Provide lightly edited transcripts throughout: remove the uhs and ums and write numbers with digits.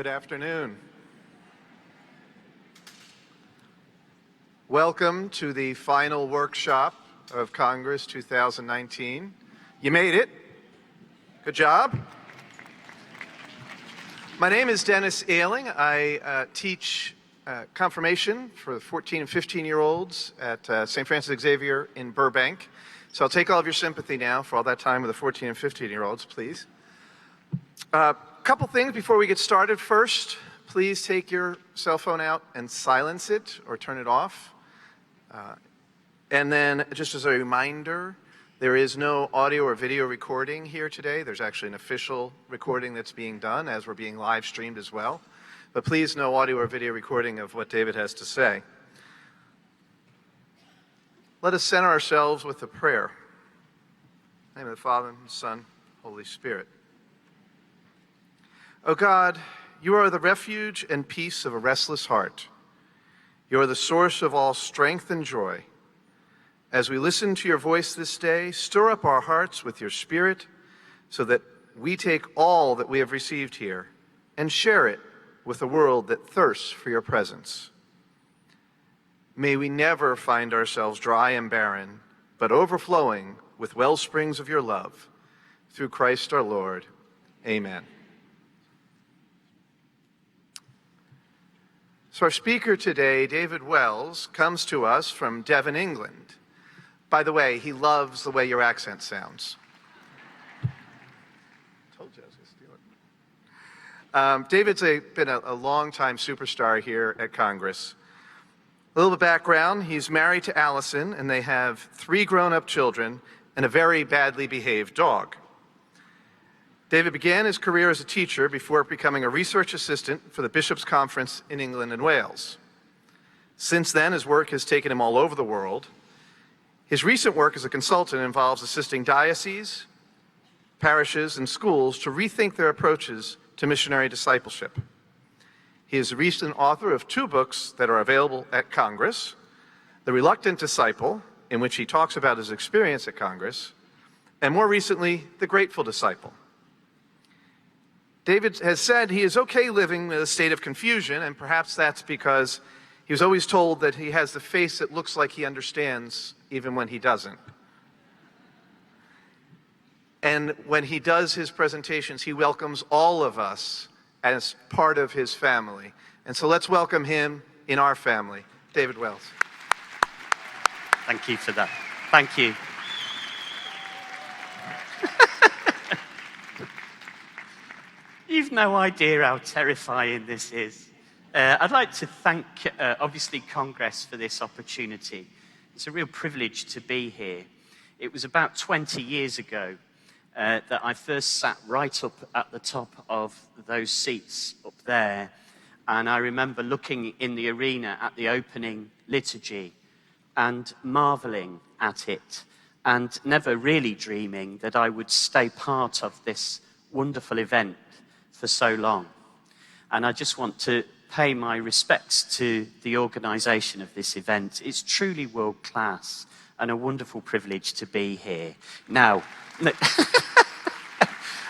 Good afternoon. Welcome to the final workshop of Congress 2019. You made it. Good job. My name is Dennis Ailing. I teach confirmation for the 14 and 15-year-olds at St. Francis Xavier in Burbank. So I'll take all of your sympathy now for all that time with the 14 and 15-year-olds, please. Couple things before we get started. First, please take your cell phone out and silence it or turn it off. And then, just as a reminder, there is no audio or video recording here today. There's actually an official recording that's being done as we're being live streamed as well. But please, no audio or video recording of what David has to say. Let us center ourselves with a prayer. In the name of the Father, and the Son, Holy Spirit. O God, you are the refuge and peace of a restless heart. You are the source of all strength and joy. As we listen to your voice this day, stir up our hearts with your Spirit so that we take all that we have received here and share it with a world that thirsts for your presence. May we never find ourselves dry and barren, but overflowing with well springs of your love. Through Christ our Lord. Amen. So our speaker today, David Wells, comes to us from Devon, England. By the way, he loves the way your accent sounds. Told you I was going to steal it. David's been a long-time superstar here at Congress. A little bit of background, he's married to Allison, and they have 3 grown-up children and a very badly behaved dog. David began his career as a teacher before becoming a research assistant for the Bishops' Conference in England and Wales. Since then, his work has taken him all over the world. His recent work as a consultant involves assisting dioceses, parishes, and schools to rethink their approaches to missionary discipleship. He is a recent author of 2 books that are available at Congress: The Reluctant Disciple, in which he talks about his experience at Congress, and more recently, The Grateful Disciple. David has said he is okay living in a state of confusion, and perhaps that's because he was always told that he has the face that looks like he understands, even when he doesn't. And when he does his presentations, he welcomes all of us as part of his family. And so let's welcome him in our family, David Wells. Thank you for that. Thank you. You've no idea how terrifying this is. I'd like to thank, obviously, Congress for this opportunity. It's a real privilege to be here. It was about 20 years ago that I first sat right up at the top of those seats up there. And I remember looking in the arena at the opening liturgy and marveling at it, and never really dreaming that I would stay part of this wonderful event for so long. And I just want to pay my respects to the organisation of this event. It's truly world class and a wonderful privilege to be here. Now,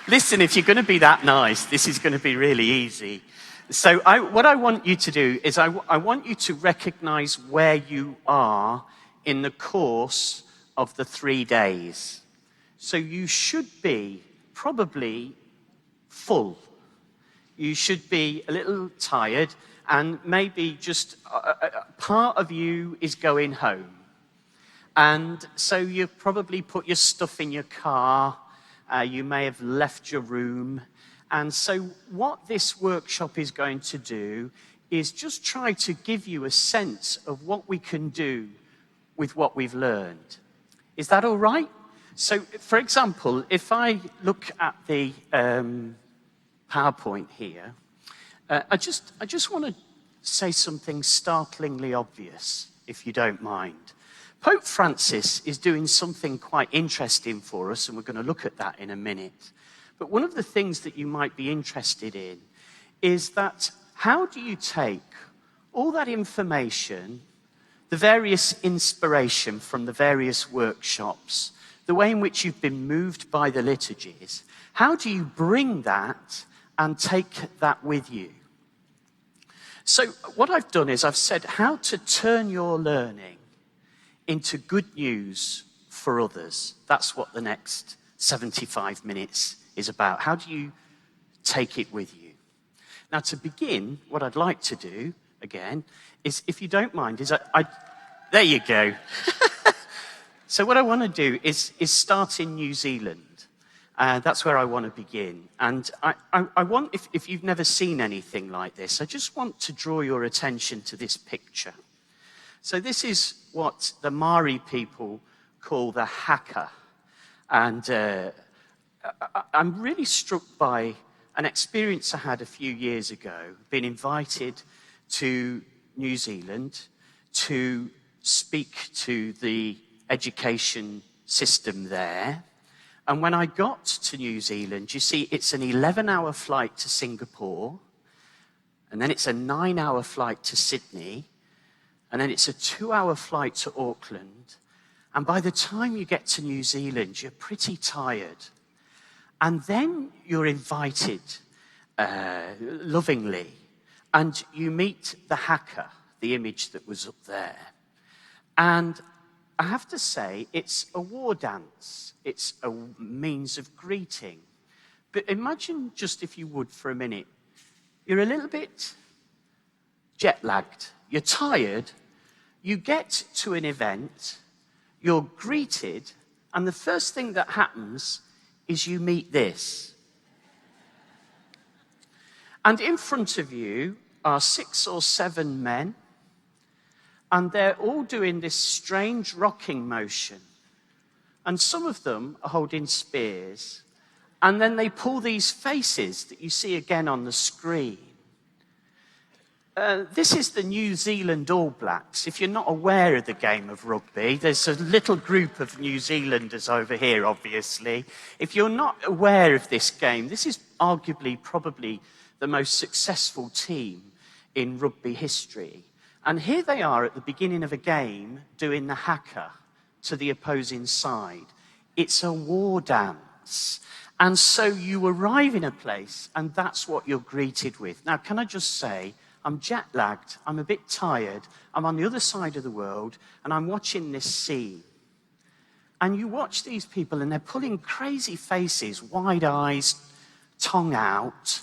listen, if you're going to be that nice, this is going to be really easy. So what I want you to do is I want you to recognise where you are in the course of the 3 days. So you should be probably full. You should be a little tired, and maybe just part of you is going home. And so you've probably put your stuff in your car. You may have left your room. And so what this workshop is going to do is just try to give you a sense of what we can do with what we've learned. Is that all right? So, for example, if I look at the PowerPoint here, I just want to say something startlingly obvious, if you don't mind. Pope Francis is doing something quite interesting for us, and we're going to look at that in a minute. But one of the things that you might be interested in is that how do you take all that information, the various inspiration from the various workshops, the way in which you've been moved by the liturgies, how do you bring that and take that with you? So what I've done is I've said how to turn your learning into good news for others. That's what the next 75 minutes is about. How do you take it with you? Now, to begin, what I'd like to do, again, is, if you don't mind, is there you go. So what I want to do is start in New Zealand. That's where I want to begin. And I want, if you've never seen anything like this, I just want to draw your attention to this picture. So this is what the Maori people call the haka. And I'm really struck by an experience I had a few years ago, being invited to New Zealand to speak to the education system there. And when I got to New Zealand, you see, it's an 11-hour flight to Singapore, and then it's a 9-hour flight to Sydney, and then it's a 2-hour flight to Auckland. And by the time you get to New Zealand, you're pretty tired. And then you're invited lovingly, and you meet the haka, the image that was up there. And I have to say, it's a war dance. It's a means of greeting. But imagine, just if you would for a minute, you're a little bit jet-lagged. You're tired. You get to an event. You're greeted. And the first thing that happens is you meet this. And in front of you are 6 or 7 men. And they're all doing this strange rocking motion. And some of them are holding spears. And then they pull these faces that you see again on the screen. This is the New Zealand All Blacks. If you're not aware of the game of rugby, there's a little group of New Zealanders over here, obviously. If you're not aware of this game, this is arguably probably the most successful team in rugby history. And here they are at the beginning of a game doing the haka to the opposing side. It's a war dance. And so you arrive in a place and that's what you're greeted with. Now, can I just say, I'm jet-lagged, I'm a bit tired, I'm on the other side of the world, and I'm watching this scene. And you watch these people and they're pulling crazy faces, wide eyes, tongue out.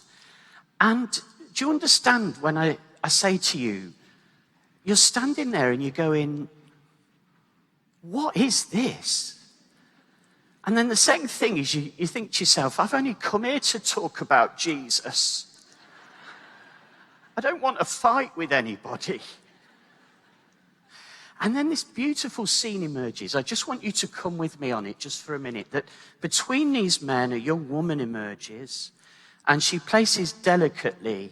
And do you understand when I say to you, you're standing there and you're going, what is this? And then the second thing is you think to yourself, I've only come here to talk about Jesus. I don't want to fight with anybody. And then this beautiful scene emerges. I just want you to come with me on it just for a minute. That between these men, a young woman emerges, and she places delicately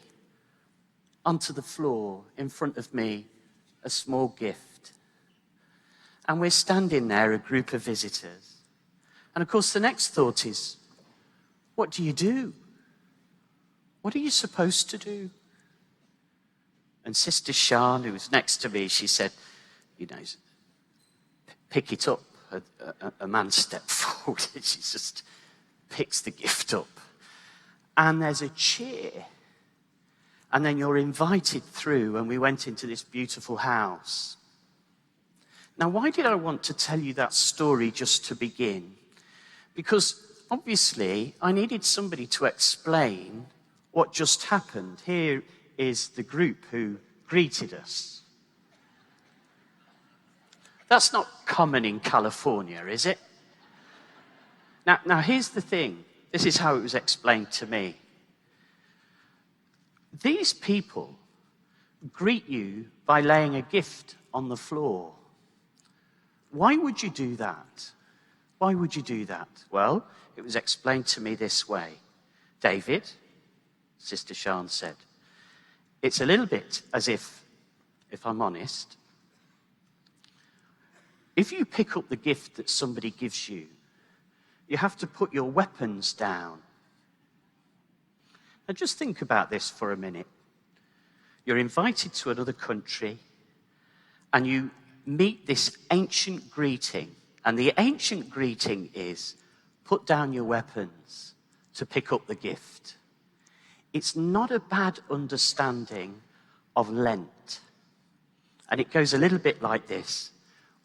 onto the floor in front of me a small gift. And we're standing there, a group of visitors. And of course, the next thought is, what do you do? What are you supposed to do? And Sister Sian, who was next to me, she said, you know, pick it up. A man stepped forward and she just picks the gift up. And there's a cheer. And then you're invited through, and we went into this beautiful house. Now, why did I want to tell you that story just to begin? Because obviously I needed somebody to explain what just happened. Here is the group who greeted us. That's not common in California, is it? Now here's the thing. This is how it was explained to me. These people greet you by laying a gift on the floor. Why would you do that? Why would you do that? Well, it was explained to me this way. David, Sister Sian said, it's a little bit as if I'm honest, if you pick up the gift that somebody gives you, you have to put your weapons down. Now just think about this for a minute. You're invited to another country and you meet this ancient greeting. And the ancient greeting is, put down your weapons to pick up the gift. It's not a bad understanding of Lent. And it goes a little bit like this.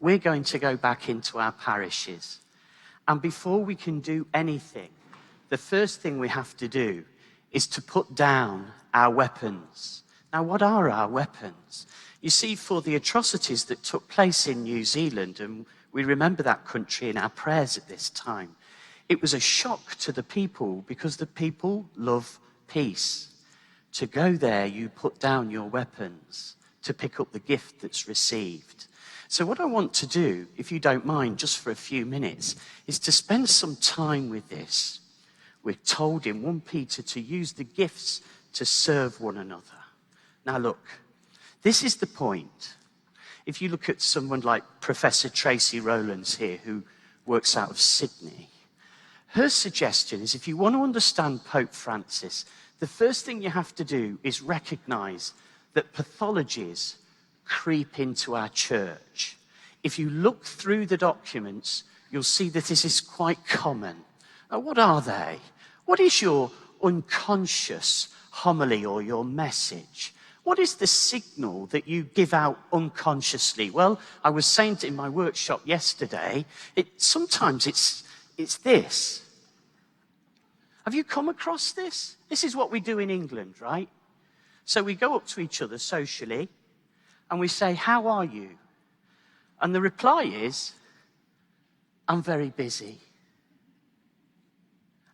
We're going to go back into our parishes. And before we can do anything, the first thing we have to do is to put down our weapons. Now, what are our weapons? You see, for the atrocities that took place in New Zealand, and we remember that country in our prayers at this time, it was a shock to the people because the people love peace. To go there, you put down your weapons to pick up the gift that's received. So what I want to do, if you don't mind, just for a few minutes, is to spend some time with this. We're told in 1 Peter to use the gifts to serve one another. Now look, this is the point. If you look at someone like Professor Tracy Rowlands here, who works out of Sydney, her suggestion is if you want to understand Pope Francis, the first thing you have to do is recognize that pathologies creep into our church. If you look through the documents, you'll see that this is quite common. Now, what are they? What is your unconscious homily or your message? What is the signal that you give out unconsciously? Well, I was saying in my workshop yesterday, sometimes it's this. Have you come across this? This is what we do in England, right? So we go up to each other socially and we say, "How are you?" And the reply is, "I'm very busy."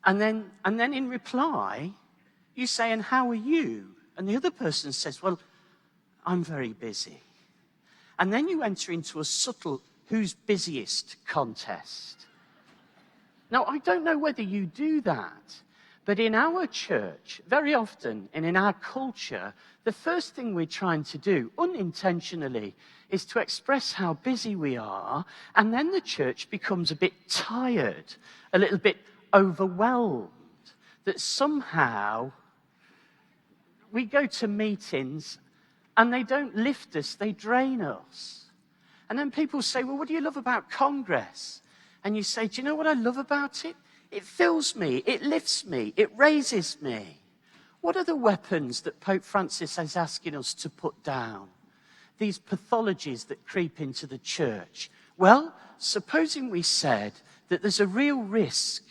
And then in reply, you say, "And how are you?" And the other person says, "Well, I'm very busy." And then you enter into a subtle who's busiest contest. Now, I don't know whether you do that, but in our church, very often, and in our culture, the first thing we're trying to do, unintentionally, is to express how busy we are, and then the church becomes a bit tired, a little bit overwhelmed, that somehow we go to meetings and they don't lift us, they drain us. And then people say, "Well, what do you love about Congress?" And you say, "Do you know what I love about it? It fills me, it lifts me, it raises me." What are the weapons that Pope Francis is asking us to put down? These pathologies that creep into the church. Well, supposing we said that there's a real risk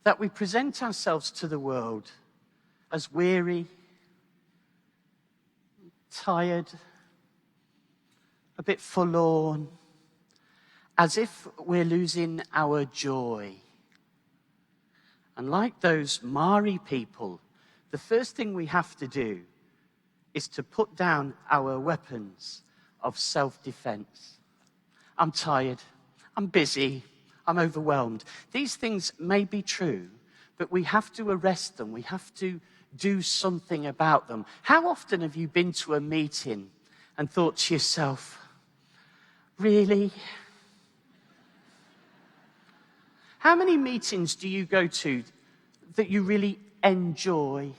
that we present ourselves to the world as weary, tired, a bit forlorn, as if we're losing our joy. And like those Maori people, the first thing we have to do is to put down our weapons of self-defense. I'm tired, I'm busy, I'm overwhelmed. These things may be true, but we have to arrest them. We have to do something about them. How often have you been to a meeting and thought to yourself, "Really?" How many meetings do you go to that you really enjoy?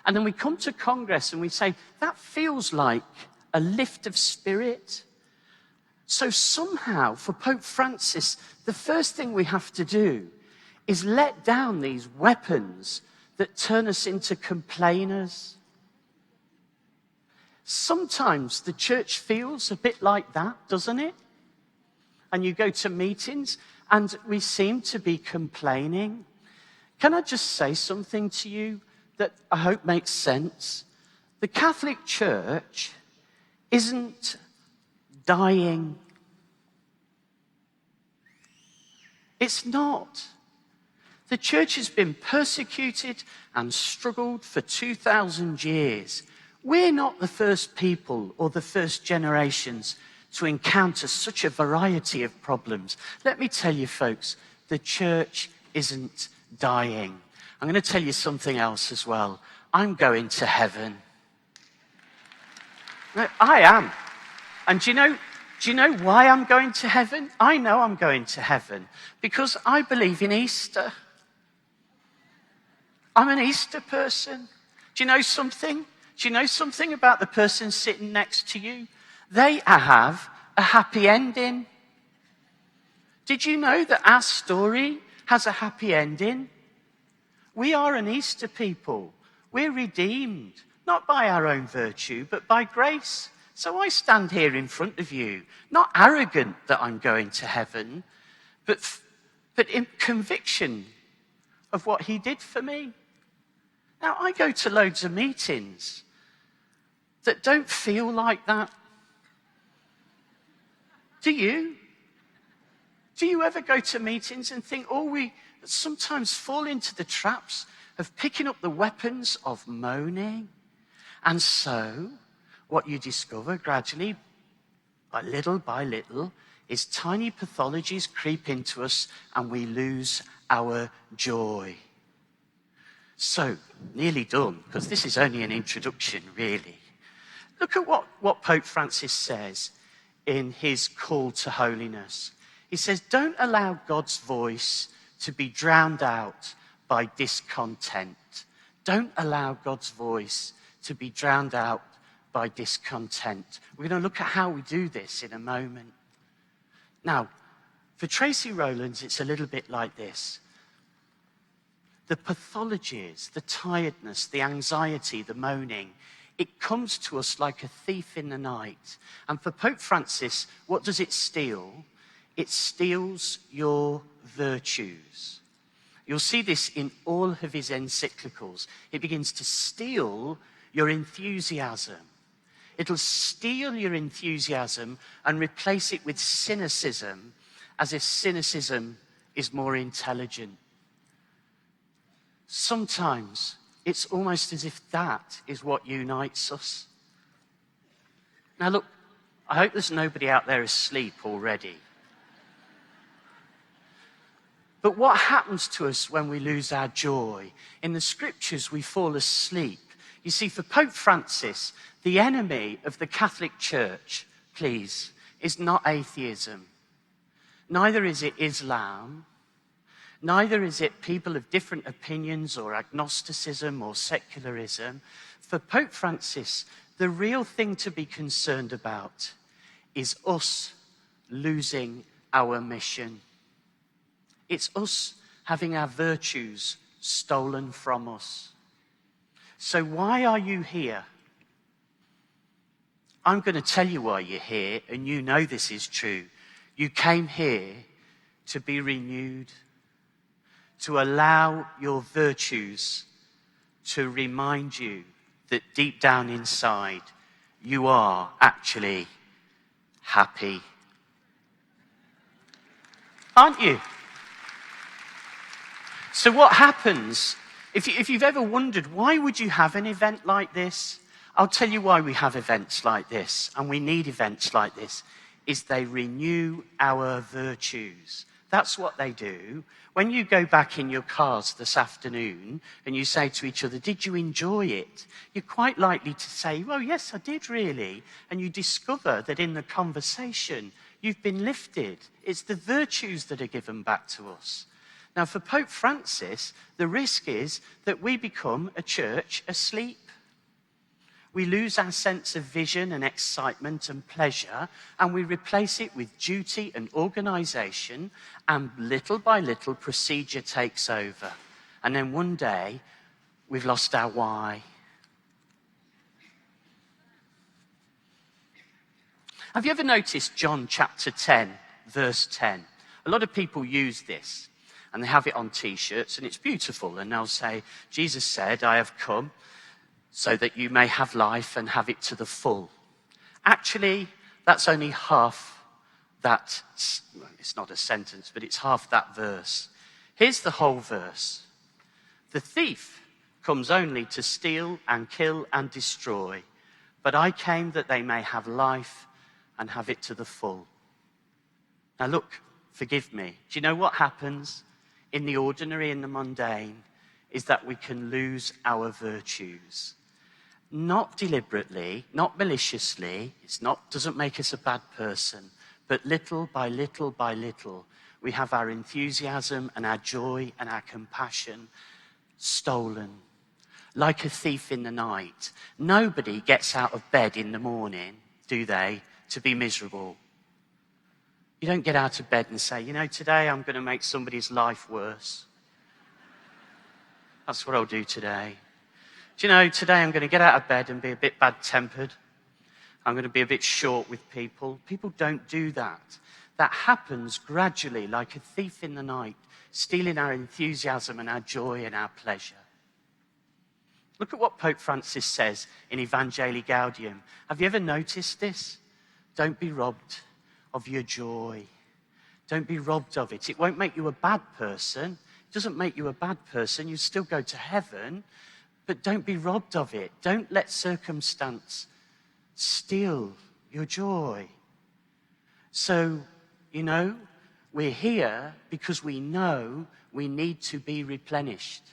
And then we come to Congress and we say, that feels like a lift of spirit. So somehow, for Pope Francis, the first thing we have to do is let down these weapons that turn us into complainers. Sometimes the church feels a bit like that, doesn't it? And you go to meetings and we seem to be complaining. Can I just say something to you that I hope makes sense? The Catholic Church isn't dying. It's not. The church has been persecuted and struggled for 2,000 years. We're not the first people or the first generations to encounter such a variety of problems. Let me tell you, folks, the church isn't dying. I'm going to tell you something else as well. I'm going to heaven. No, I am. And do you know why I'm going to heaven? I know I'm going to heaven because I believe in Easter. I'm an Easter person. Do you know something? Do you know something about the person sitting next to you? They have a happy ending. Did you know that our story has a happy ending? We are an Easter people. We're redeemed, not by our own virtue, but by grace. So I stand here in front of you, not arrogant that I'm going to heaven, but in conviction of what he did for me. Now, I go to loads of meetings that don't feel like that. Do you? Do you ever go to meetings and think, we sometimes fall into the traps of picking up the weapons of moaning? And so, what you discover gradually, by little, is tiny pathologies creep into us and we lose our joy. So, nearly done, because this is only an introduction, really. Look at what Pope Francis says in his call to holiness. He says, don't allow God's voice to be drowned out by discontent. Don't allow God's voice to be drowned out by discontent. We're going to look at how we do this in a moment. Now, for Tracy Rowlands, it's a little bit like this. The pathologies, the tiredness, the anxiety, the moaning, it comes to us like a thief in the night. And for Pope Francis, what does it steal? It steals your virtues. You'll see this in all of his encyclicals. It begins to steal your enthusiasm. It'll steal your enthusiasm and replace it with cynicism, as if cynicism is more intelligent. Sometimes it's almost as if that is what unites us. Now look, I hope there's nobody out there asleep already. But what happens to us when we lose our joy? In the scriptures, we fall asleep. You see, for Pope Francis, the enemy of the Catholic Church, please, is not atheism. Neither is it Islam. Neither is it people of different opinions or agnosticism or secularism. For Pope Francis, the real thing to be concerned about is us losing our mission. It's us having our virtues stolen from us. So why are you here? I'm going to tell you why you're here, and you know this is true. You came here to be renewed, to allow your virtues to remind you that deep down inside, you are actually happy. Aren't you? So what happens, if you've ever wondered, why would you have an event like this? I'll tell you why we have events like this, and we need events like this, is they renew our virtues. That's what they do. When you go back in your cars this afternoon and you say to each other, did you enjoy it? You're quite likely to say, well, yes, I did really. And you discover that in the conversation, you've been lifted. It's the virtues that are given back to us. Now, for Pope Francis, the risk is that we become a church asleep. We lose our sense of vision and excitement and pleasure, and we replace it with duty and organisation, and little by little, procedure takes over. And then one day, we've lost our why. Have you ever noticed John chapter 10, verse 10? A lot of people use this, and they have it on T-shirts, and it's beautiful. And they'll say, Jesus said, I have come so that you may have life and have it to the full. Actually, that's only half that, it's not a sentence, but it's half that verse. Here's the whole verse. The thief comes only to steal and kill and destroy, but I came that they may have life and have it to the full. Now look, forgive me. Do you know what happens in the ordinary, in the mundane, is that we can lose our virtues. Not deliberately, not maliciously, doesn't make us a bad person, but little by little by little, we have our enthusiasm and our joy and our compassion stolen. Like a thief in the night. Nobody gets out of bed in the morning, do they, to be miserable. You don't get out of bed and say, you know, today I'm going to make somebody's life worse. That's what I'll do today. Do you know, today I'm going to get out of bed and be a bit bad-tempered. I'm going to be a bit short with people. People don't do that. That happens gradually, like a thief in the night, stealing our enthusiasm and our joy and our pleasure. Look at what Pope Francis says in Evangelii Gaudium. Have you ever noticed this? Don't be robbed of your joy. Don't be robbed of it. It won't make you a bad person. It doesn't make you a bad person. You still go to heaven, but don't be robbed of it. Don't let circumstance steal your joy. So, you know, we're here because we know we need to be replenished.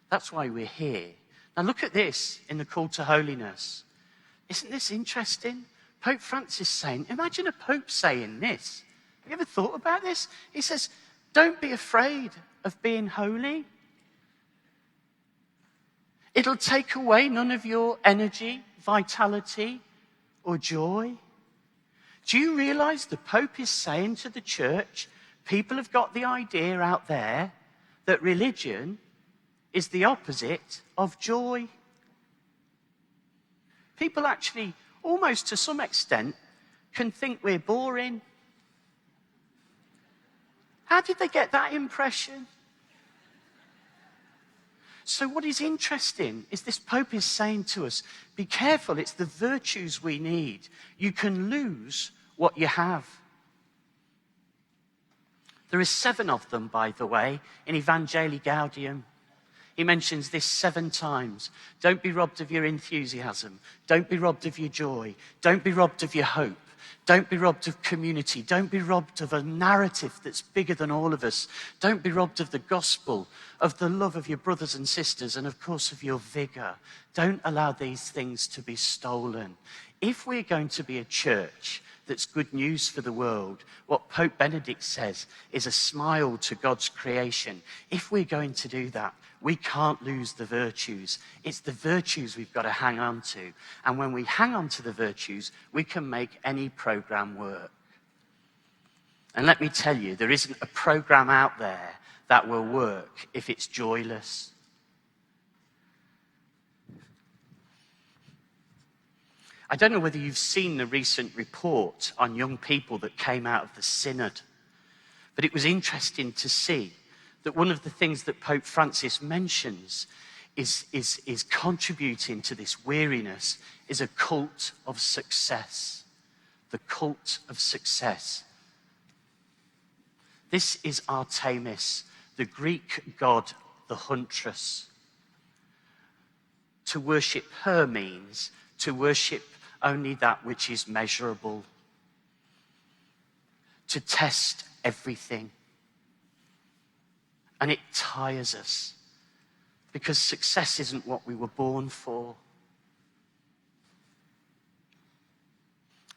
That's why we're here. Now look at this in the call to holiness. Isn't this interesting? Pope Francis saying, imagine a pope saying this. Have you ever thought about this? He says, don't be afraid of being holy. It'll take away none of your energy, vitality, or joy. Do you realize the Pope is saying to the church, people have got the idea out there that religion is the opposite of joy. People actually, almost to some extent, can think we're boring. How did they get that impression? So what is interesting is this Pope is saying to us, be careful, it's the virtues we need. You can lose what you have. There are 7 of them, by the way, in Evangelii Gaudium. He mentions this 7 times. Don't be robbed of your enthusiasm. Don't be robbed of your joy. Don't be robbed of your hope. Don't be robbed of community. Don't be robbed of a narrative that's bigger than all of us. Don't be robbed of the gospel, of the love of your brothers and sisters, and of course of your vigor. Don't allow these things to be stolen. If we're going to be a church that's good news for the world, what Pope Benedict says is a smile to God's creation. If we're going to do that, we can't lose the virtues. It's the virtues we've got to hang on to. And when we hang on to the virtues, we can make any program work. And let me tell you, there isn't a program out there that will work if it's joyless. I don't know whether you've seen the recent report on young people that came out of the synod, but it was interesting to see that one of the things that Pope Francis mentions is contributing to this weariness is a cult of success. The cult of success. This is Artemis, the Greek god, the huntress. To worship her means to worship only that which is measurable. To test everything. And it tires us because success isn't what we were born for.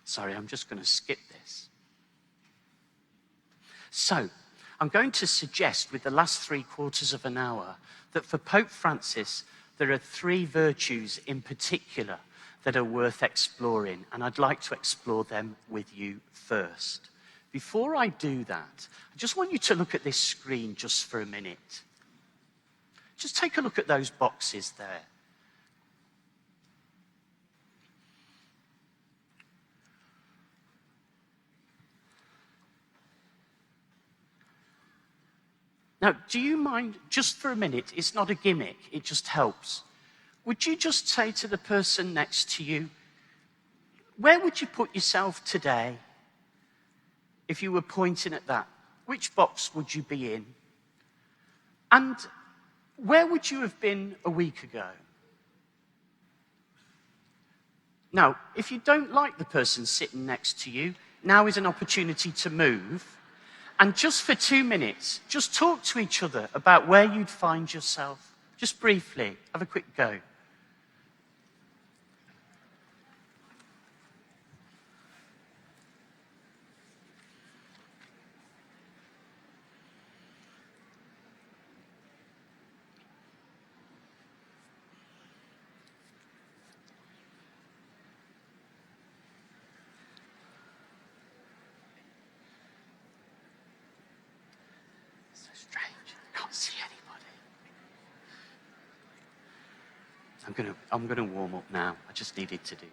Sorry, I'm just going to skip this. So, I'm going to suggest with the last 3/4 of an hour that for Pope Francis, there are 3 virtues in particular that are worth exploring, and I'd like to explore them with you first. Before I do that, I just want you to look at this screen just for a minute. Just take a look at those boxes there. Now, do you mind, just for a minute, it's not a gimmick, it just helps. Would you just say to the person next to you, where would you put yourself today? If you were pointing at that, which box would you be in? And where would you have been a week ago? Now, if you don't like the person sitting next to you, now is an opportunity to move. And just for 2 minutes, just talk to each other about where you'd find yourself. Just briefly, have a quick go. So strange, I can't see anybody. I'm gonna warm up now. I just needed to do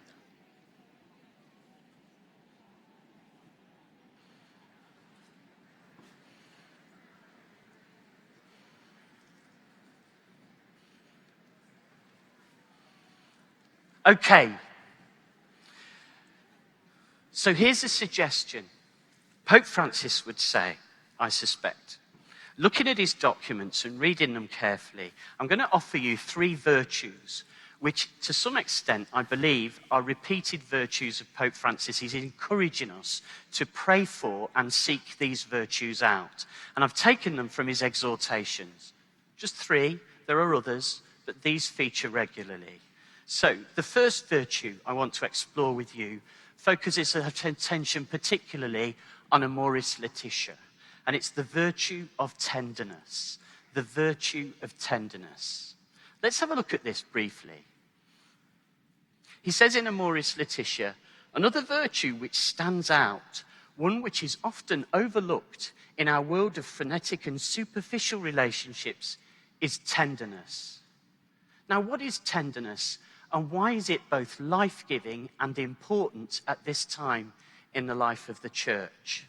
that. Okay. So here's a suggestion. Pope Francis would say, I suspect, looking at his documents and reading them carefully, I'm going to offer you 3 virtues, which to some extent, I believe, are repeated virtues of Pope Francis. He's encouraging us to pray for and seek these virtues out. And I've taken them from his exhortations. Just 3, there are others, but these feature regularly. So the first virtue I want to explore with you focuses attention particularly on Amoris Laetitia. And it's the virtue of tenderness. The virtue of tenderness. Let's have a look at this briefly. He says in Amoris Laetitia, another virtue which stands out, one which is often overlooked in our world of frenetic and superficial relationships, is tenderness. Now, what is tenderness, and why is it both life-giving and important at this time in the life of the church?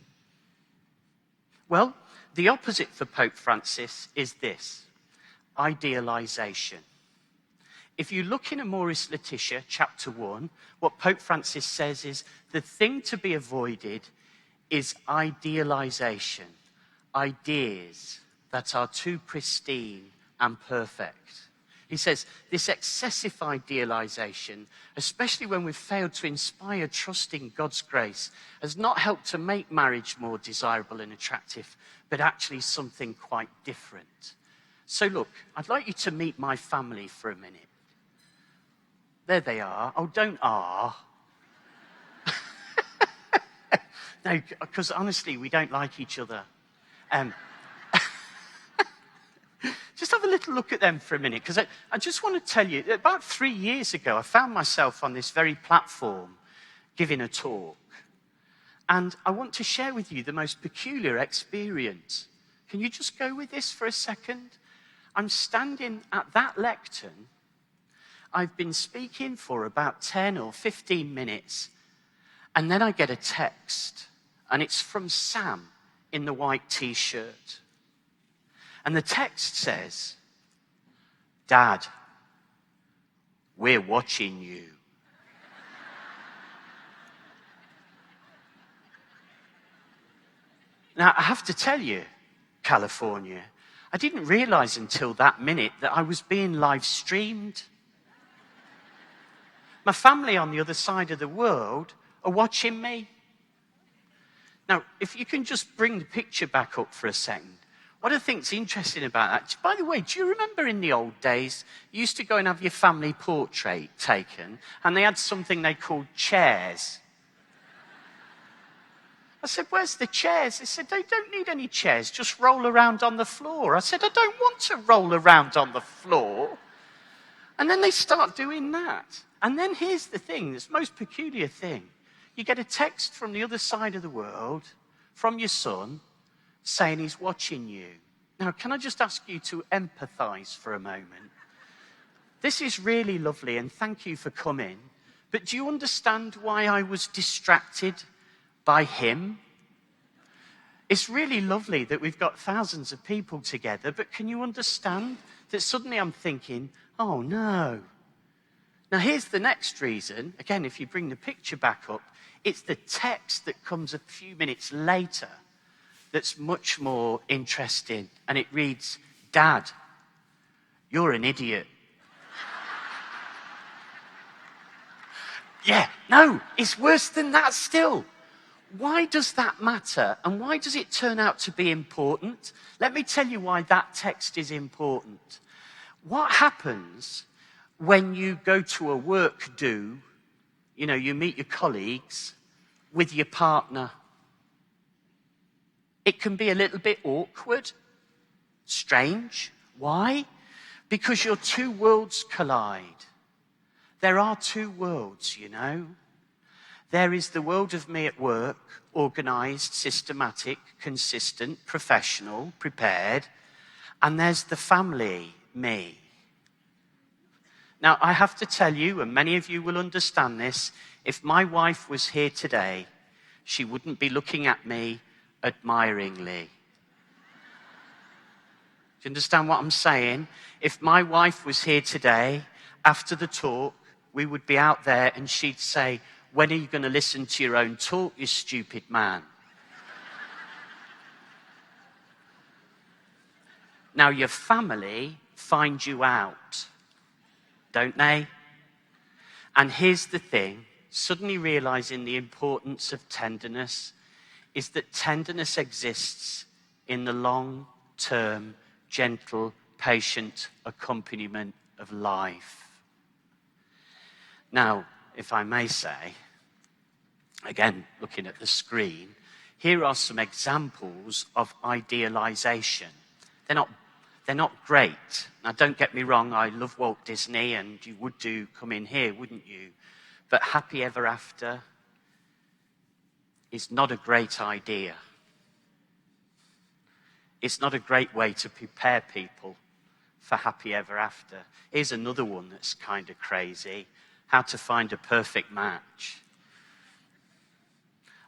Well, the opposite for Pope Francis is this: idealization. If you look in Amoris Laetitia, chapter 1, what Pope Francis says is the thing to be avoided is idealization, ideas that are too pristine and perfect. He says this excessive idealization, especially when we've failed to inspire trust in God's grace, has not helped to make marriage more desirable and attractive, but actually something quite different. So look, I'd like you to meet my family for a minute. There they are. Oh, don't No, because honestly, we don't like each other. Just have a little look at them for a minute, because I just want to tell you, about 3 years ago, I found myself on this very platform giving a talk. And I want to share with you the most peculiar experience. Can you just go with this for a second? I'm standing at that lectern. I've been speaking for about 10 or 15 minutes, and then I get a text, and it's from Sam in the white t-shirt. And the text says, "Dad, we're watching you." Now, I have to tell you, California, I didn't realize until that minute that I was being live streamed. My family on the other side of the world are watching me. Now, if you can just bring the picture back up for a second. What I think's interesting about that, by the way, do you remember in the old days, you used to go and have your family portrait taken, and they had something they called chairs? I said, "Where's the chairs?" They said, "They don't need any chairs, just roll around on the floor." I said, "I don't want to roll around on the floor." And then they start doing that. And then here's the thing, this most peculiar thing. You get a text from the other side of the world, from your son, saying he's watching you. Now, can I just ask you to empathize for a moment? This is really lovely, and thank you for coming. But do you understand why I was distracted by him? It's really lovely that we've got thousands of people together, but can you understand that suddenly I'm thinking, oh no. Now here's the next reason. Again, if you bring the picture back up, it's the text that comes a few minutes later that's much more interesting. And it reads, "Dad, you're an idiot." Yeah, no, it's worse than that still. Why does that matter? And why does it turn out to be important? Let me tell you why that text is important. What happens when you go to a work do, you meet your colleagues with your partner? It can be a little bit awkward, strange. Why? Because your two worlds collide. There are two worlds, There is the world of me at work, organized, systematic, consistent, professional, prepared. And there's the family, me. Now, I have to tell you, and many of you will understand this, if my wife was here today, she wouldn't be looking at me admiringly. Do you understand what I'm saying? If my wife was here today, after the talk, we would be out there and she'd say, "When are you going to listen to your own talk, you stupid man?" Now, your family find you out, don't they? And here's the thing, suddenly realizing the importance of tenderness is that tenderness exists in the long-term, gentle, patient accompaniment of life. Now, if I may say, again, looking at the screen, here are some examples of idealization. They're not great. Now, don't get me wrong, I love Walt Disney, and you would do come in here, wouldn't you? But happy ever after is not a great idea. It's not a great way to prepare people for happy ever after. Here's another one that's kind of crazy. How to find a perfect match.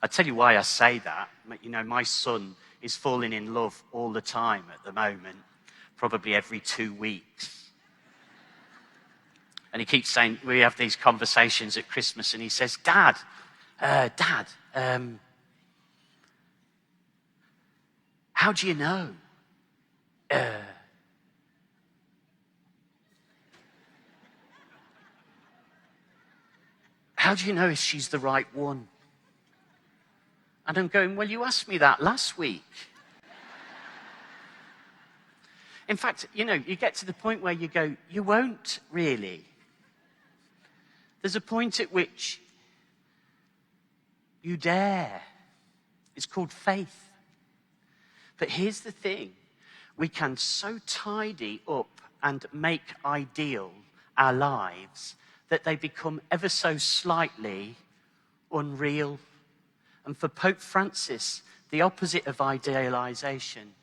I'll tell you why I say that. You know, my son is falling in love all the time at the moment, probably every 2 weeks. And he keeps saying, we have these conversations at Christmas, and he says, Dad, how do you know? How do you know if she's the right one? And I'm going, well, you asked me that last week. In fact, you know, you get to the point where you go, you won't really. There's a point at which you dare. It's called faith. But here's the thing. We can so tidy up and make ideal our lives that they become ever so slightly unreal. And for Pope Francis, the opposite of idealization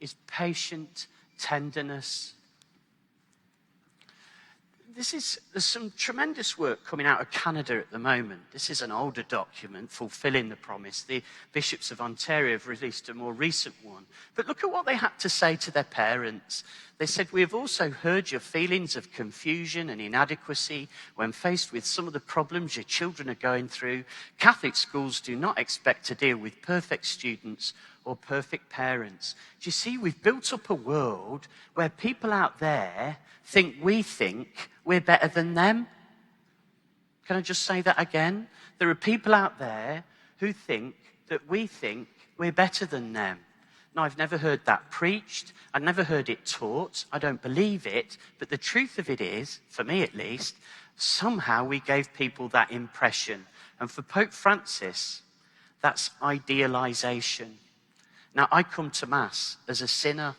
is patient tenderness. There's some tremendous work coming out of Canada at the moment. This is an older document, Fulfilling the Promise. The bishops of Ontario have released a more recent one. But look at what they had to say to their parents. They said, "We have also heard your feelings of confusion and inadequacy when faced with some of the problems your children are going through. Catholic schools do not expect to deal with perfect students or perfect parents." Do you see, we've built up a world where people out there think we're better than them. Can I just say that again? There are people out there who think that we think we're better than them. Now, I've never heard that preached. I've never heard it taught. I don't believe it. But the truth of it is, for me at least, somehow we gave people that impression. And for Pope Francis, that's idealization. Now, I come to Mass as a sinner.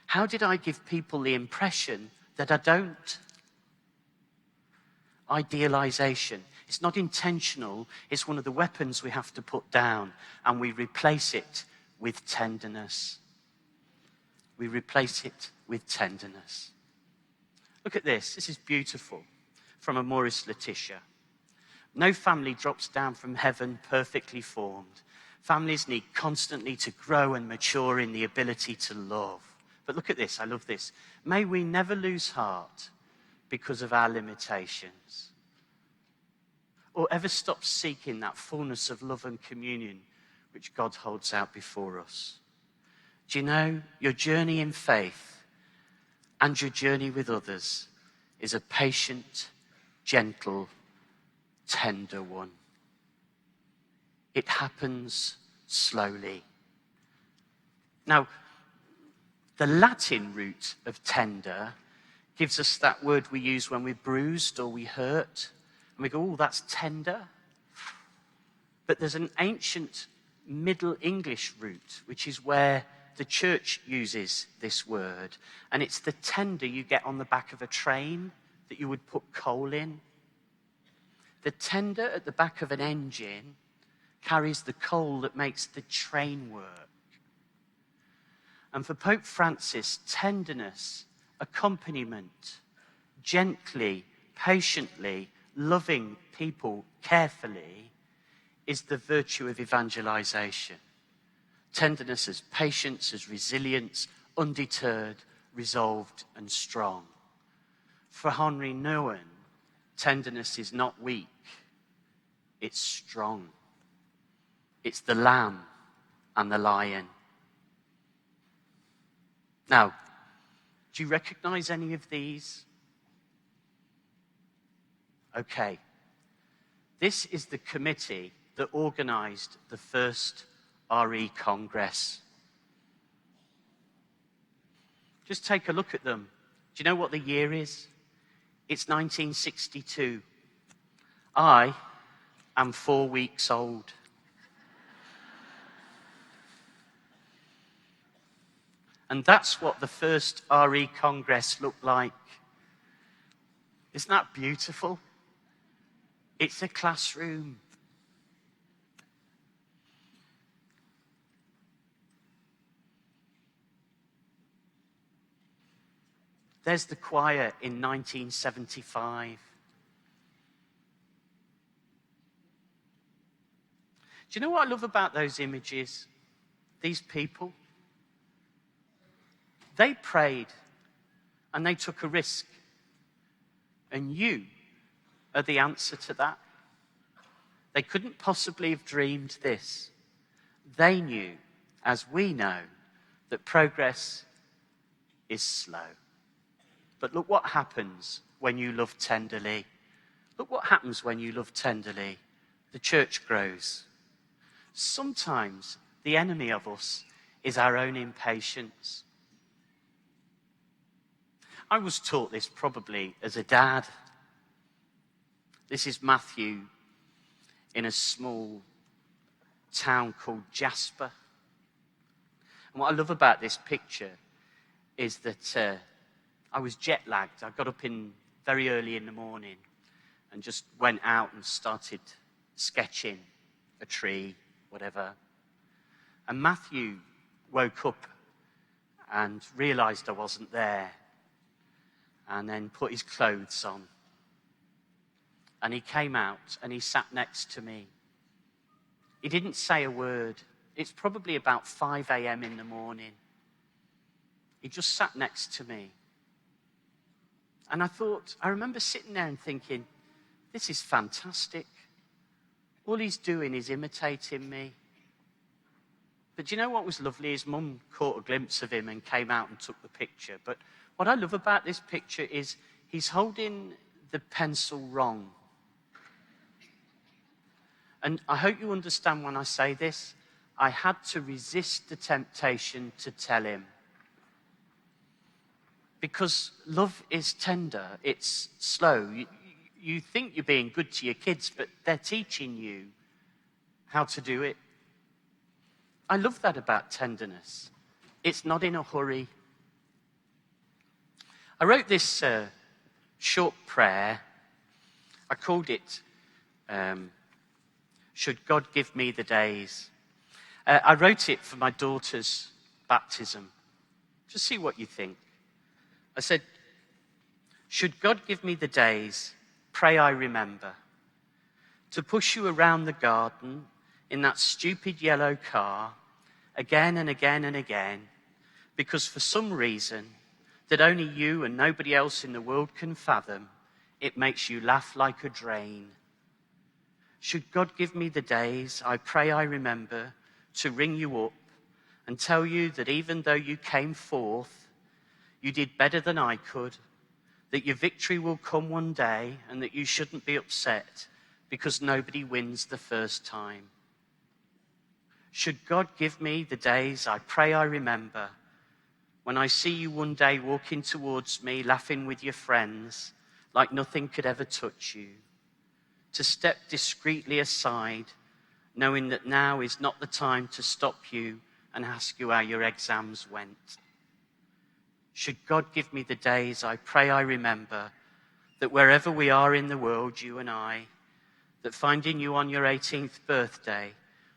How did I give people the impression that I don't? Idealization. It's not intentional. It's one of the weapons we have to put down, and we replace it with tenderness. We replace it with tenderness. Look at this. This is beautiful from Amoris Laetitia. No family drops down from heaven perfectly formed. Families need constantly to grow and mature in the ability to love. But look at this, I love this. May we never lose heart because of our limitations, or ever stop seeking that fullness of love and communion which God holds out before us. Do you know, your journey in faith and your journey with others is a patient, gentle, tender one. It happens slowly. Now, the Latin root of tender gives us that word we use when we're bruised or we hurt. And we go, oh, that's tender. But there's an ancient Middle English root, which is where the church uses this word. And it's the tender you get on the back of a train that you would put coal in. The tender at the back of an engine carries the coal that makes the train work. And for Pope Francis, tenderness, accompaniment, gently, patiently, loving people carefully is the virtue of evangelization. Tenderness as patience, as resilience, undeterred, resolved, and strong. For Henri Nouwen, tenderness is not weak, it's strong. It's the lamb and the lion. Now, do you recognize any of these? Okay. This is the committee that organized the first RE Congress. Just take a look at them. Do you know what the year is? It's 1962. I am 4 weeks old. And that's what the first RE Congress looked like. Isn't that beautiful? It's a classroom. There's the choir in 1975. Do you know what I love about those images? These people. They prayed and they took a risk. And you are the answer to that. They couldn't possibly have dreamed this. They knew, as we know, that progress is slow. But look what happens when you love tenderly. Look what happens when you love tenderly. The church grows. Sometimes the enemy of us is our own impatience. I was taught this probably as a dad. This is Matthew in a small town called Jasper. And what I love about this picture is that I was jet lagged. I got up very early in the morning and just went out and started sketching a tree, whatever. And Matthew woke up and realized I wasn't there, and then put his clothes on. And he came out and he sat next to me. He didn't say a word. It's probably about 5 a.m. in the morning. He just sat next to me. And I remember sitting there and thinking, this is fantastic. All he's doing is imitating me. But do you know what was lovely? His mum caught a glimpse of him and came out and took the picture. But what I love about this picture is he's holding the pencil wrong. And I hope you understand when I say this. I had to resist the temptation to tell him. Because love is tender, it's slow. You think you're being good to your kids, but they're teaching you how to do it. I love that about tenderness. It's not in a hurry. I wrote this short prayer. I called it, Should God Give Me the Days. I wrote it for my daughter's baptism. Just see what you think. I said, should God give me the days, pray I remember, to push you around the garden in that stupid yellow car again and again and again, because for some reason that only you and nobody else in the world can fathom, it makes you laugh like a drain. Should God give me the days, I pray I remember, to ring you up and tell you that even though you came forth, you did better than I could, that your victory will come one day, and that you shouldn't be upset because nobody wins the first time. Should God give me the days, I pray I remember, when I see you one day walking towards me, laughing with your friends, like nothing could ever touch you, to step discreetly aside, knowing that now is not the time to stop you and ask you how your exams went. Should God give me the days, I pray I remember, that wherever we are in the world, you and I, that finding you on your 18th birthday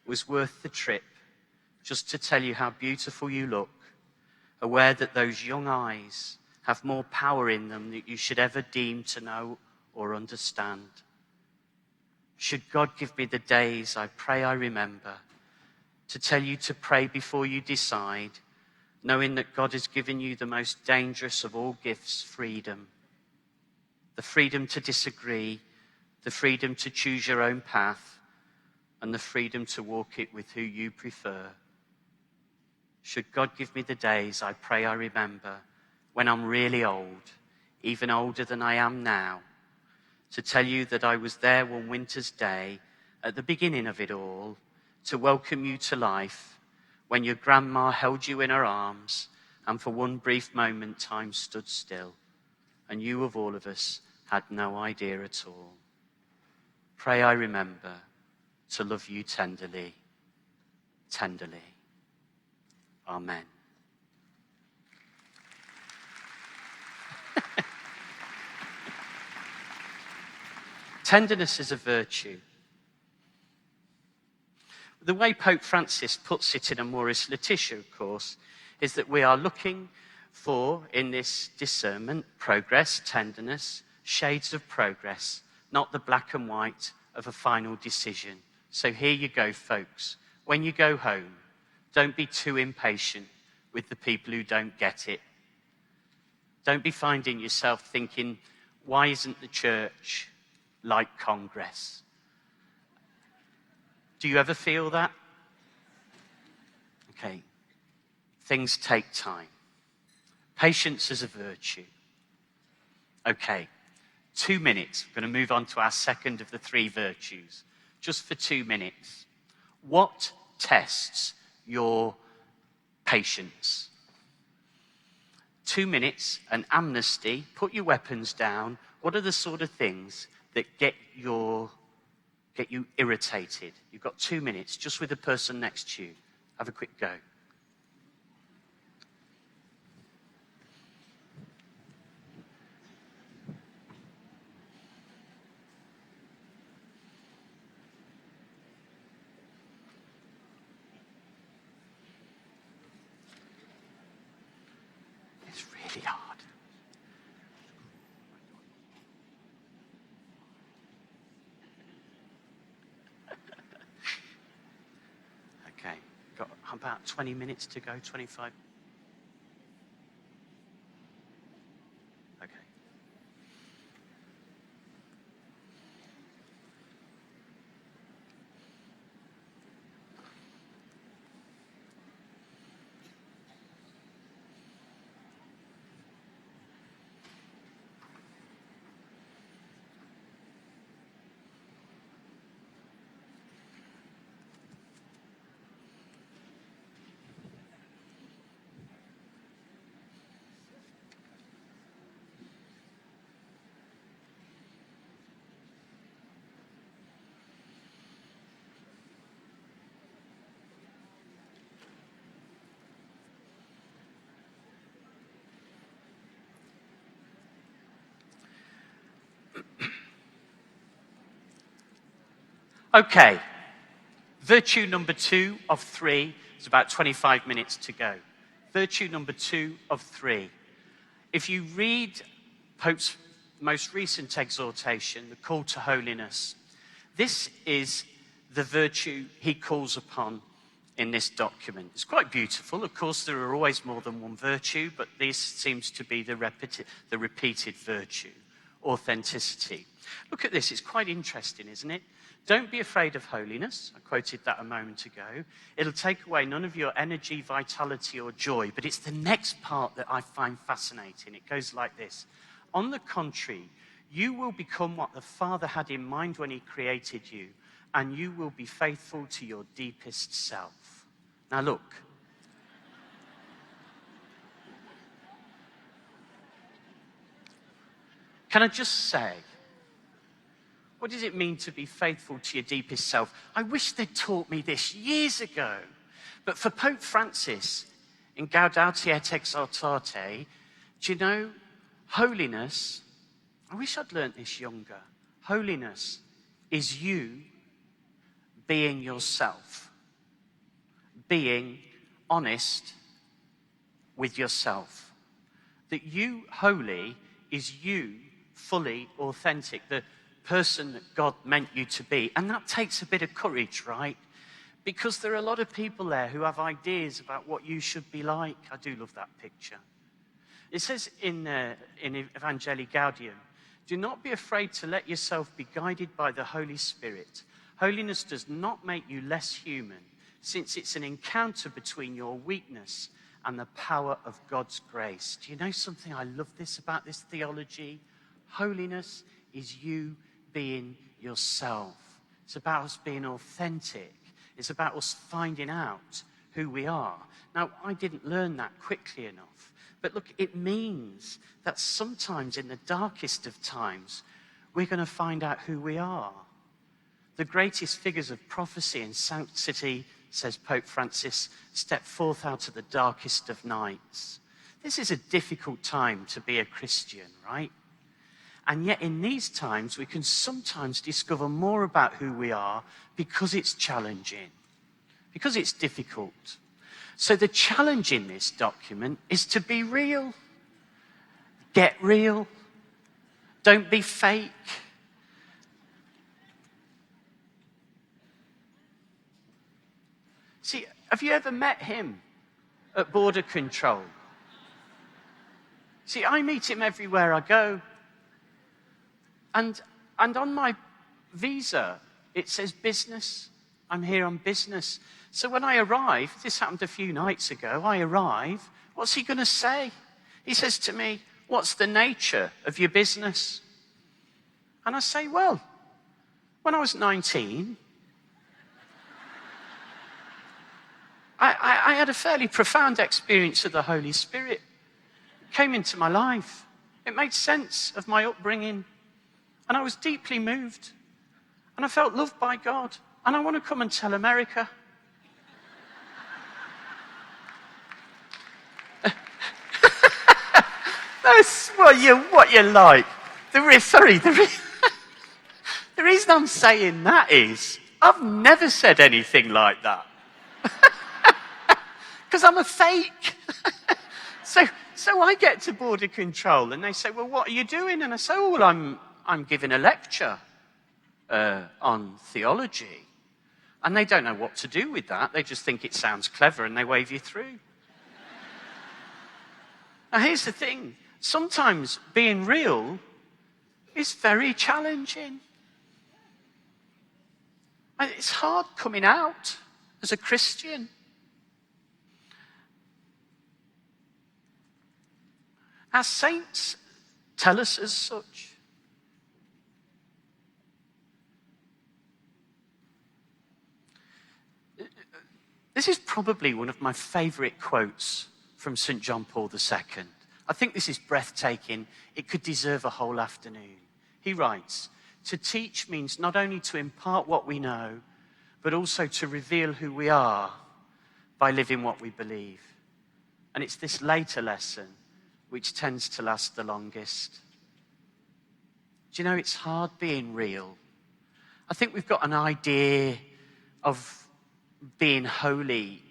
was worth the trip, just to tell you how beautiful you look, aware that those young eyes have more power in them than you should ever deem to know or understand. Should God give me the days, I pray I remember, to tell you to pray before you decide, knowing that God has given you the most dangerous of all gifts, freedom. The freedom to disagree, the freedom to choose your own path, and the freedom to walk it with who you prefer. Should God give me the days, I pray I remember, when I'm really old, even older than I am now, to tell you that I was there one winter's day at the beginning of it all, to welcome you to life, when your grandma held you in her arms, and for one brief moment time stood still, and you of all of us had no idea at all. Pray I remember to love you tenderly, tenderly. Amen. Tenderness is a virtue. The way Pope Francis puts it in Amoris Laetitia, of course, is that we are looking for, in this discernment, progress, tenderness, shades of progress, not the black and white of a final decision. So here you go, folks. When you go home, don't be too impatient with the people who don't get it. Don't be finding yourself thinking, why isn't the church like Congress? Do you ever feel that? Okay. Things take time. Patience is a virtue. Okay. 2 minutes. We're going to move on to our second of the three virtues. Just for 2 minutes. What tests your patience? 2 minutes, an amnesty, put your weapons down. What are the sort of things that get you irritated? You've got 2 minutes, just with the person next to you. Have a quick go. It's really hard. Okay, got about 20 minutes to go, 25. Okay. Okay, virtue number 2 of 3 is about 25 minutes to go. Virtue number 2 of 3. If you read Pope's most recent exhortation, the call to holiness, this is the virtue he calls upon in this document. It's quite beautiful. Of course, there are always more than one virtue, but this seems to be the repeated virtue, authenticity. Look at this. It's quite interesting, isn't it? Don't be afraid of holiness. I quoted that a moment ago. It'll take away none of your energy, vitality, or joy. But it's the next part that I find fascinating. It goes like this. On the contrary, you will become what the Father had in mind when he created you, and you will be faithful to your deepest self. Now look. Can I just say, what does it mean to be faithful to your deepest self? I wish they'd taught me this years ago. But for Pope Francis, in Gaudete et Exsultate, do you know, holiness, I wish I'd learnt this younger. Holiness is you being yourself, being honest with yourself, That you holy is you fully authentic, the person that God meant you to be. And that takes a bit of courage, right? Because there are a lot of people there who have ideas about what you should be like. I do love that picture. It says in Evangelii Gaudium, do not be afraid to let yourself be guided by the Holy Spirit. Holiness does not make you less human, since it's an encounter between your weakness and the power of God's grace. Do you know something? I love this about this theology. Holiness is you being yourself. It's about us being authentic. It's about us finding out who we are. Now, I didn't learn that quickly enough. But look, it means that sometimes in the darkest of times, we're going to find out who we are. The greatest figures of prophecy and sanctity, says Pope Francis, step forth out of the darkest of nights. This is a difficult time to be a Christian, right? And yet in these times, we can sometimes discover more about who we are because it's challenging, because it's difficult. So the challenge in this document is to be real. Get real. Don't be fake. See, have you ever met him at border control? See, I meet him everywhere I go. And on my visa, it says business. I'm here on business. So when I arrive, this happened a few nights ago, I arrive, what's he going to say? He says to me, what's the nature of your business? And I say, well, when I was 19, I had a fairly profound experience of the Holy Spirit. It came into my life. It made sense of my upbringing. And I was deeply moved. And I felt loved by God. And I want to come and tell America. That's what you like. The reason I'm saying that is I've never said anything like that. Because I'm a fake. So I get to border control and they say, well, what are you doing? And I say, oh, well, I'm giving a lecture on theology. And they don't know what to do with that. They just think it sounds clever and they wave you through. Now, here's the thing. Sometimes being real is very challenging. And it's hard coming out as a Christian. Our saints tell us as such. This is probably one of my favorite quotes from St. John Paul II. I think this is breathtaking. It could deserve a whole afternoon. He writes, to teach means not only to impart what we know, but also to reveal who we are by living what we believe. And it's this later lesson which tends to last the longest. Do you know, it's hard being real. I think we've got an idea of being holy,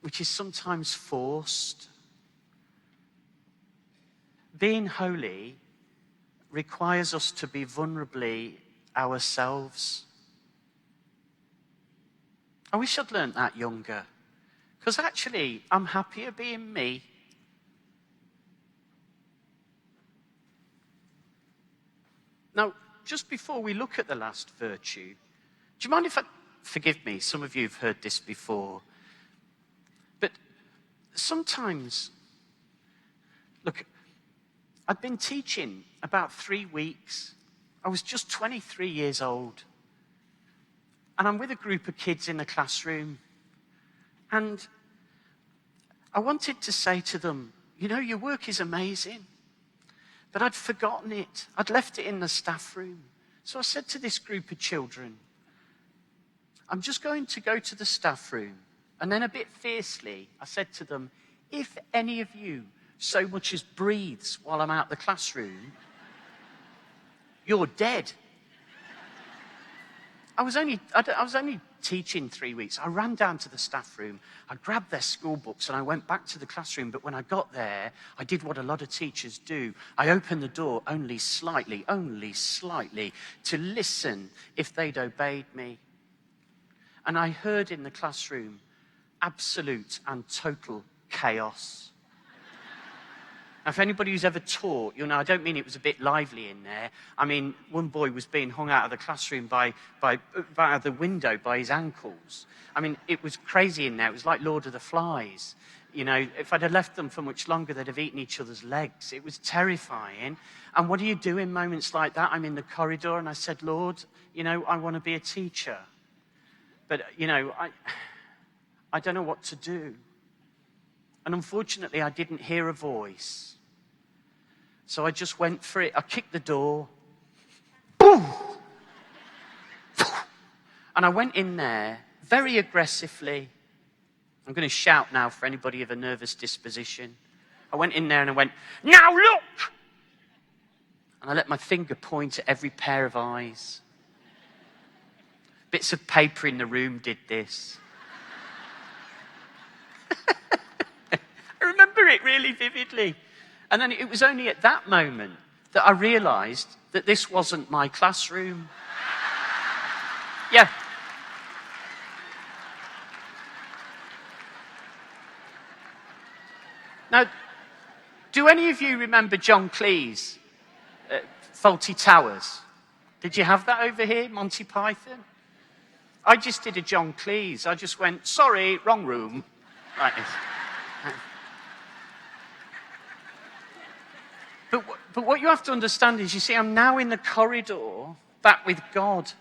which is sometimes forced. Being holy requires us to be vulnerably ourselves. I wish I'd learnt that younger, because actually I'm happier being me. Now, just before we look at the last virtue, do you mind if forgive me, some of you have heard this before, but sometimes, look, I'd been teaching about 3 weeks. I was just 23 years old. And I'm with a group of kids in the classroom. And I wanted to say to them, you know, your work is amazing. But I'd forgotten it. I'd left it in the staff room. So I said to this group of children, I'm just going to go to the staff room. And then a bit fiercely, I said to them, if any of you so much as breathes while I'm out the classroom, you're dead. I was only teach in 3 weeks. I ran down to the staff room, I grabbed their school books and I went back to the classroom. But when I got there, I did what a lot of teachers do. I opened the door only slightly, to listen if they'd obeyed me. And I heard in the classroom absolute and total chaos. Now, if anybody who's ever taught, you'll know I don't mean it was a bit lively in there. I mean, one boy was being hung out of the classroom by the window by his ankles. I mean, it was crazy in there. It was like Lord of the Flies. You know, if I'd have left them for much longer, they'd have eaten each other's legs. It was terrifying. And what do you do in moments like that? I'm in the corridor and I said, Lord, you know, I want to be a teacher. But, you know, I don't know what to do. And unfortunately, I didn't hear a voice. So I just went for it. I kicked the door. Boom! And I went in there very aggressively. I'm going to shout now for anybody of a nervous disposition. I went in there and I went, now look! And I let my finger point at every pair of eyes. Bits of paper in the room did this. I remember it really vividly. And then it was only at that moment that I realized that this wasn't my classroom. Yeah. Now, do any of you remember John Cleese, Fawlty Towers? Did you have that over here, Monty Python? I just did a John Cleese. I just went, sorry, wrong room. Like this. But what you have to understand is, you see, I'm now in the corridor back with God.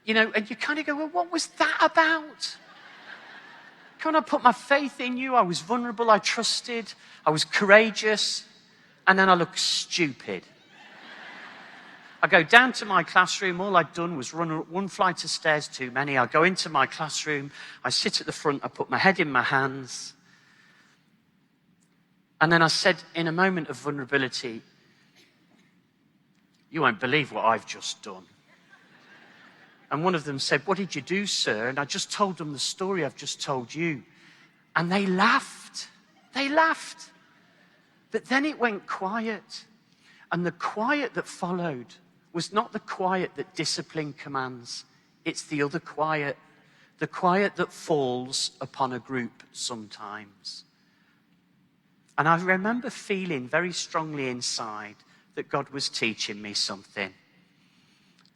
You know, and you kind of go, well, what was that about? Can I put my faith in you? I was vulnerable, I trusted, I was courageous, and then I look stupid. I go down to my classroom, all I'd done was run one flight of stairs too many. I go into my classroom, I sit at the front, I put my head in my hands, and then I said, in a moment of vulnerability, you won't believe what I've just done. And one of them said, what did you do, sir? And I just told them the story I've just told you. And they laughed. They laughed. But then it went quiet. And the quiet that followed was not the quiet that discipline commands. It's the other quiet. The quiet that falls upon a group sometimes. And I remember feeling very strongly inside that God was teaching me something.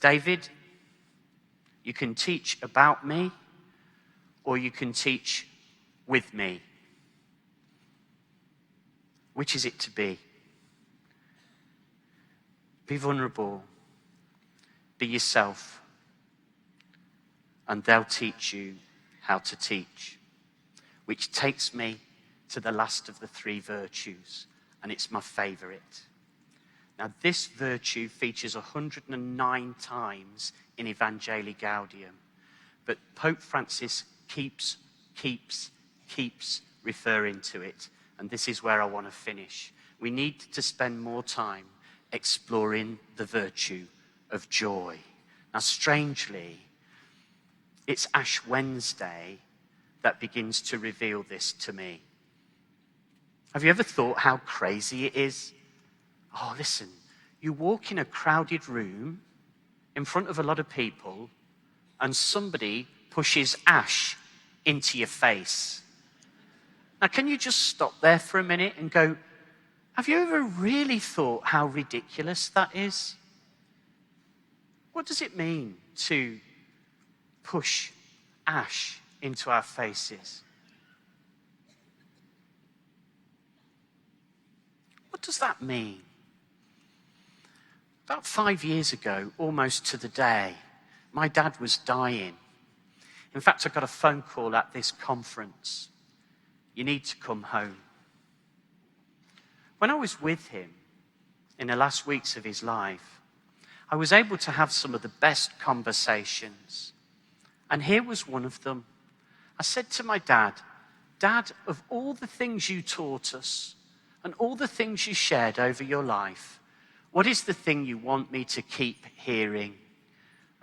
David, you can teach about me, or you can teach with me. Which is it to be? Be vulnerable. Be yourself. And they'll teach you how to teach. Which takes me to the last of the 3 virtues, and it's my favorite. Now, this virtue features 109 times in Evangelii Gaudium, but Pope Francis keeps referring to it, and this is where I want to finish. We need to spend more time exploring the virtue of joy. Now, strangely, it's Ash Wednesday that begins to reveal this to me. Have you ever thought how crazy it is? Oh, listen, you walk in a crowded room in front of a lot of people and somebody pushes ash into your face. Now, can you just stop there for a minute and go, have you ever really thought how ridiculous that is? What does it mean to push ash into our faces? What does that mean? About 5 years ago, almost to the day, my dad was dying. In fact, I got a phone call at this conference. You need to come home. When I was with him in the last weeks of his life, I was able to have some of the best conversations. And here was one of them. I said to my dad, Dad, of all the things you taught us and all the things you shared over your life, what is the thing you want me to keep hearing?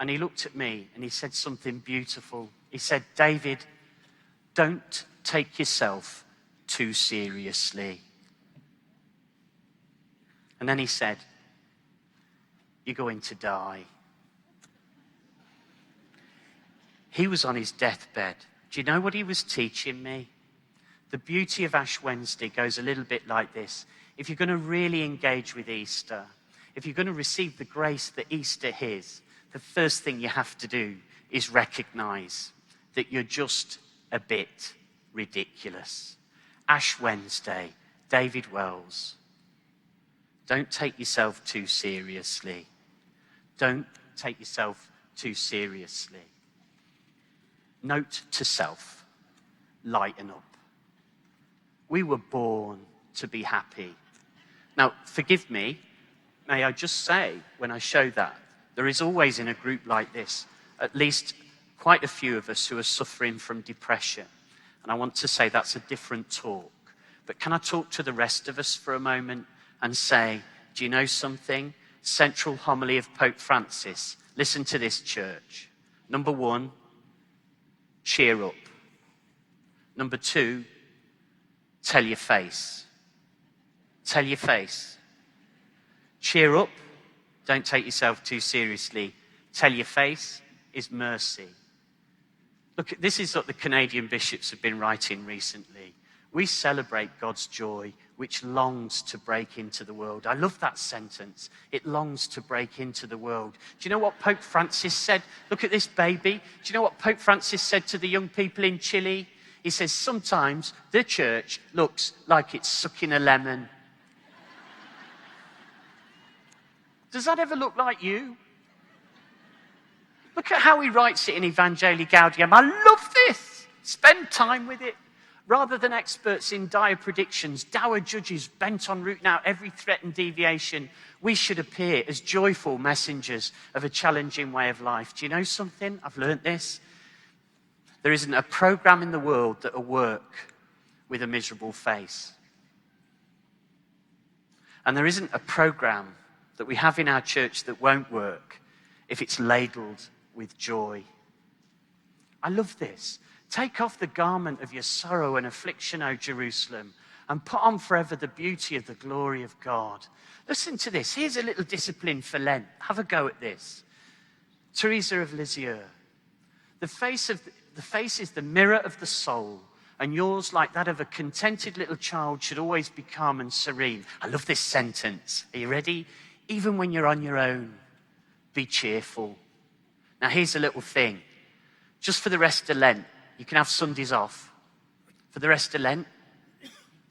And he looked at me and he said something beautiful. He said, David, don't take yourself too seriously. And then he said, you're going to die. He was on his deathbed. Do you know what he was teaching me? The beauty of Ash Wednesday goes a little bit like this. If you're going to really engage with Easter, if you're going to receive the grace that Easter is, the first thing you have to do is recognize that you're just a bit ridiculous. Ash Wednesday, David Wells. Don't take yourself too seriously. Don't take yourself too seriously. Note to self, lighten up. We were born to be happy. Now, forgive me, may I just say, when I show that, there is always in a group like this, at least quite a few of us who are suffering from depression. And I want to say that's a different talk. But can I talk to the rest of us for a moment and say, do you know something? Central homily of Pope Francis. Listen to this, church. Number 1, cheer up. Number 2, tell your face. Tell your face. Cheer up. Don't take yourself too seriously. Tell your face is mercy. Look, this is what the Canadian bishops have been writing recently. We celebrate God's joy, which longs to break into the world. I love that sentence. It longs to break into the world. Do you know what Pope Francis said? Look at this baby. Do you know what Pope Francis said to the young people in Chile? He says, sometimes the church looks like it's sucking a lemon. Does that ever look like you? Look at how he writes it in Evangelii Gaudium. I love this. Spend time with it. Rather than experts in dire predictions, dour judges bent on rooting out every threat and deviation, we should appear as joyful messengers of a challenging way of life. Do you know something? I've learnt this. There isn't a program in the world that'll work with a miserable face. And there isn't a program that we have in our church that won't work if it's ladled with joy. I love this. Take off the garment of your sorrow and affliction, O Jerusalem, and put on forever the beauty of the glory of God. Listen to this. Here's a little discipline for Lent. Have a go at this. Teresa of Lisieux. The face is the mirror of the soul, and yours, like that of a contented little child, should always be calm and serene. I love this sentence. Are you ready? Even when you're on your own, be cheerful. Now, here's a little thing. Just for the rest of Lent, you can have Sundays off. For the rest of Lent,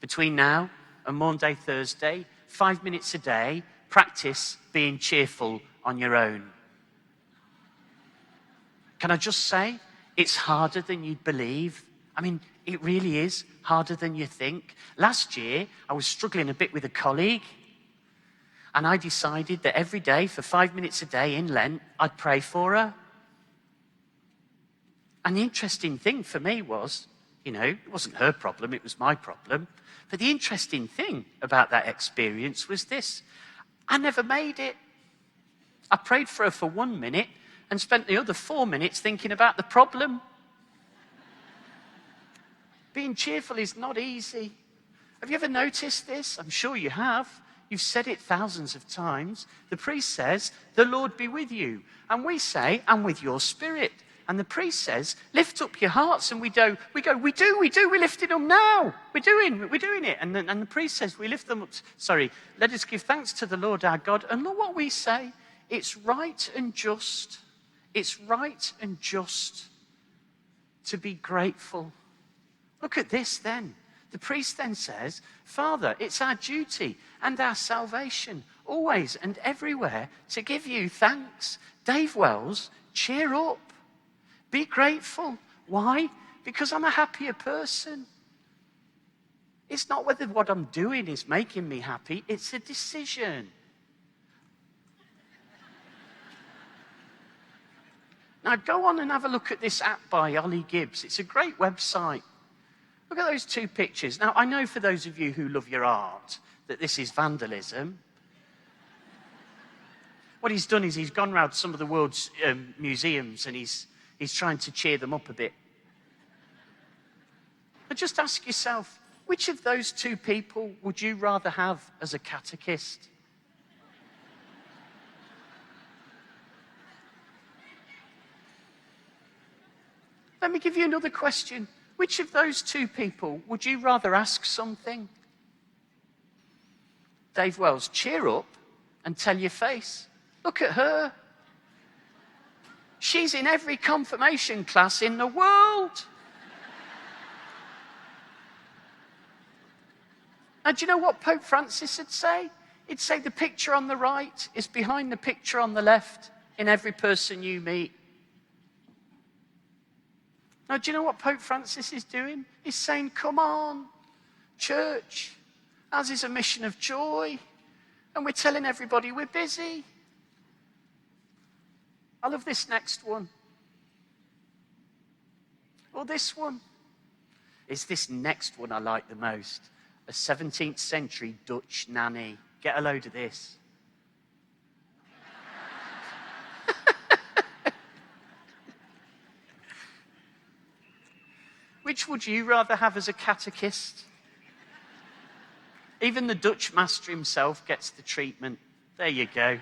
between now and Maundy Thursday, 5 minutes a day, practice being cheerful on your own. Can I just say, it's harder than you'd believe. I mean, it really is harder than you think. Last year, I was struggling a bit with a colleague, and I decided that every day, for 5 minutes a day in Lent, I'd pray for her. And the interesting thing for me was, it wasn't her problem, it was my problem. But the interesting thing about that experience was this. I never made it. I prayed for her for 1 minute and spent the other 4 minutes thinking about the problem. Being cheerful is not easy. Have you ever noticed this? I'm sure you have. You've said it thousands of times. The priest says, the Lord be with you. And we say, and with your spirit. And the priest says, lift up your hearts. And we do, we're lifting them now. We're doing it. And the priest says, we lift them up. Let us give thanks to the Lord our God. And look what we say. It's right and just. It's right and just to be grateful. Look at this then. The priest then says, Father, it's our duty and our salvation, always and everywhere, to give you thanks. Dave Wells, cheer up. Be grateful. Why? Because I'm a happier person. It's not whether what I'm doing is making me happy, it's a decision. Now go on and have a look at this app by Ollie Gibbs. It's a great website. Look at those 2 pictures. Now I know for those of you who love your art that this is vandalism. what he's done is he's gone round some of the world's museums and he's trying to cheer them up a bit. But just ask yourself, which of those two people would you rather have as a catechist? Let me give you another question. Which of those two people would you rather ask something? Dave Wells, cheer up and tell your face. Look at her. She's in every confirmation class in the world. And do you know what Pope Francis would say? He'd say the picture on the right is behind the picture on the left in every person you meet. Now, do you know what Pope Francis is doing? He's saying, come on, church, ours is a mission of joy, and we're telling everybody we're busy. I love this next one. Or this one. It's this next one I like the most. A 17th century Dutch nanny. Get a load of this. Which would you rather have as a catechist? Even the Dutch master himself gets the treatment. There you go.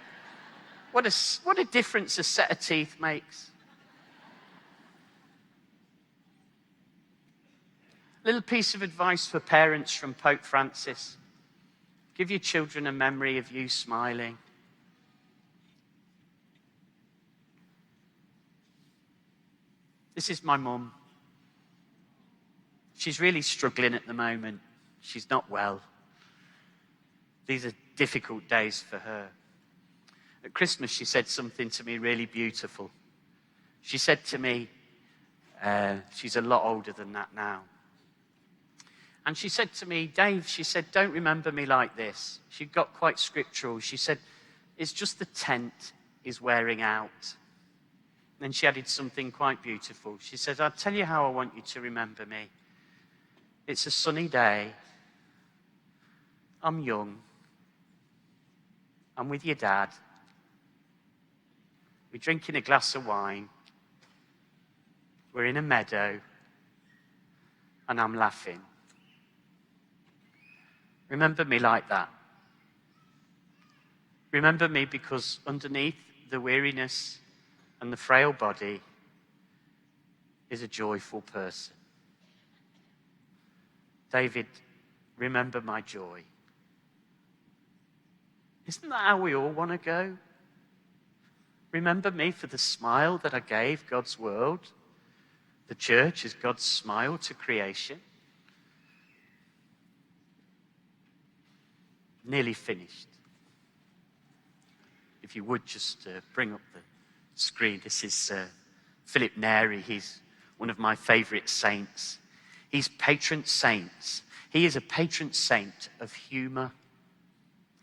What a difference a set of teeth makes. Little piece of advice for parents from Pope Francis. Give your children a memory of you smiling. This is my mum. She's really struggling at the moment. She's not well. These are difficult days for her. At Christmas, she said something to me really beautiful. She said to me, she's a lot older than that now. And she said to me, Dave, she said, don't remember me like this. She got quite scriptural. She said, it's just the tent is wearing out. Then she added something quite beautiful. She said, I'll tell you how I want you to remember me. It's a sunny day. I'm young. I'm with your dad. We're drinking a glass of wine. We're in a meadow. And I'm laughing. Remember me like that. Remember me because underneath the weariness and the frail body is a joyful person. David, remember my joy. Isn't that how we all want to go? Remember me for the smile that I gave God's world. The church is God's smile to creation. Nearly finished. If you would just bring up the screen. This is Philip Neri. He's one of my favorite saints. He's patron saint. He is a patron saint of humor.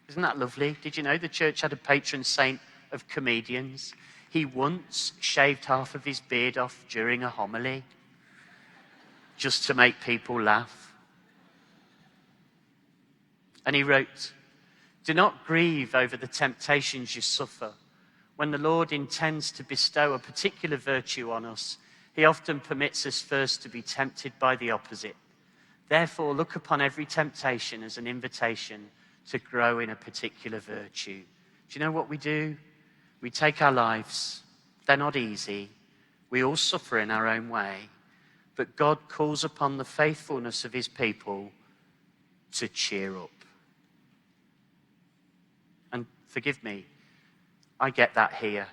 Isn't that lovely? Did you know the church had a patron saint of comedians? He once shaved half of his beard off during a homily just to make people laugh. And he wrote, do not grieve over the temptations you suffer. When the Lord intends to bestow a particular virtue on us, he often permits us first to be tempted by the opposite. Therefore, look upon every temptation as an invitation to grow in a particular virtue. Do you know what we do? We take our lives. They're not easy. We all suffer in our own way. But God calls upon the faithfulness of his people to cheer up. And forgive me, I get that here.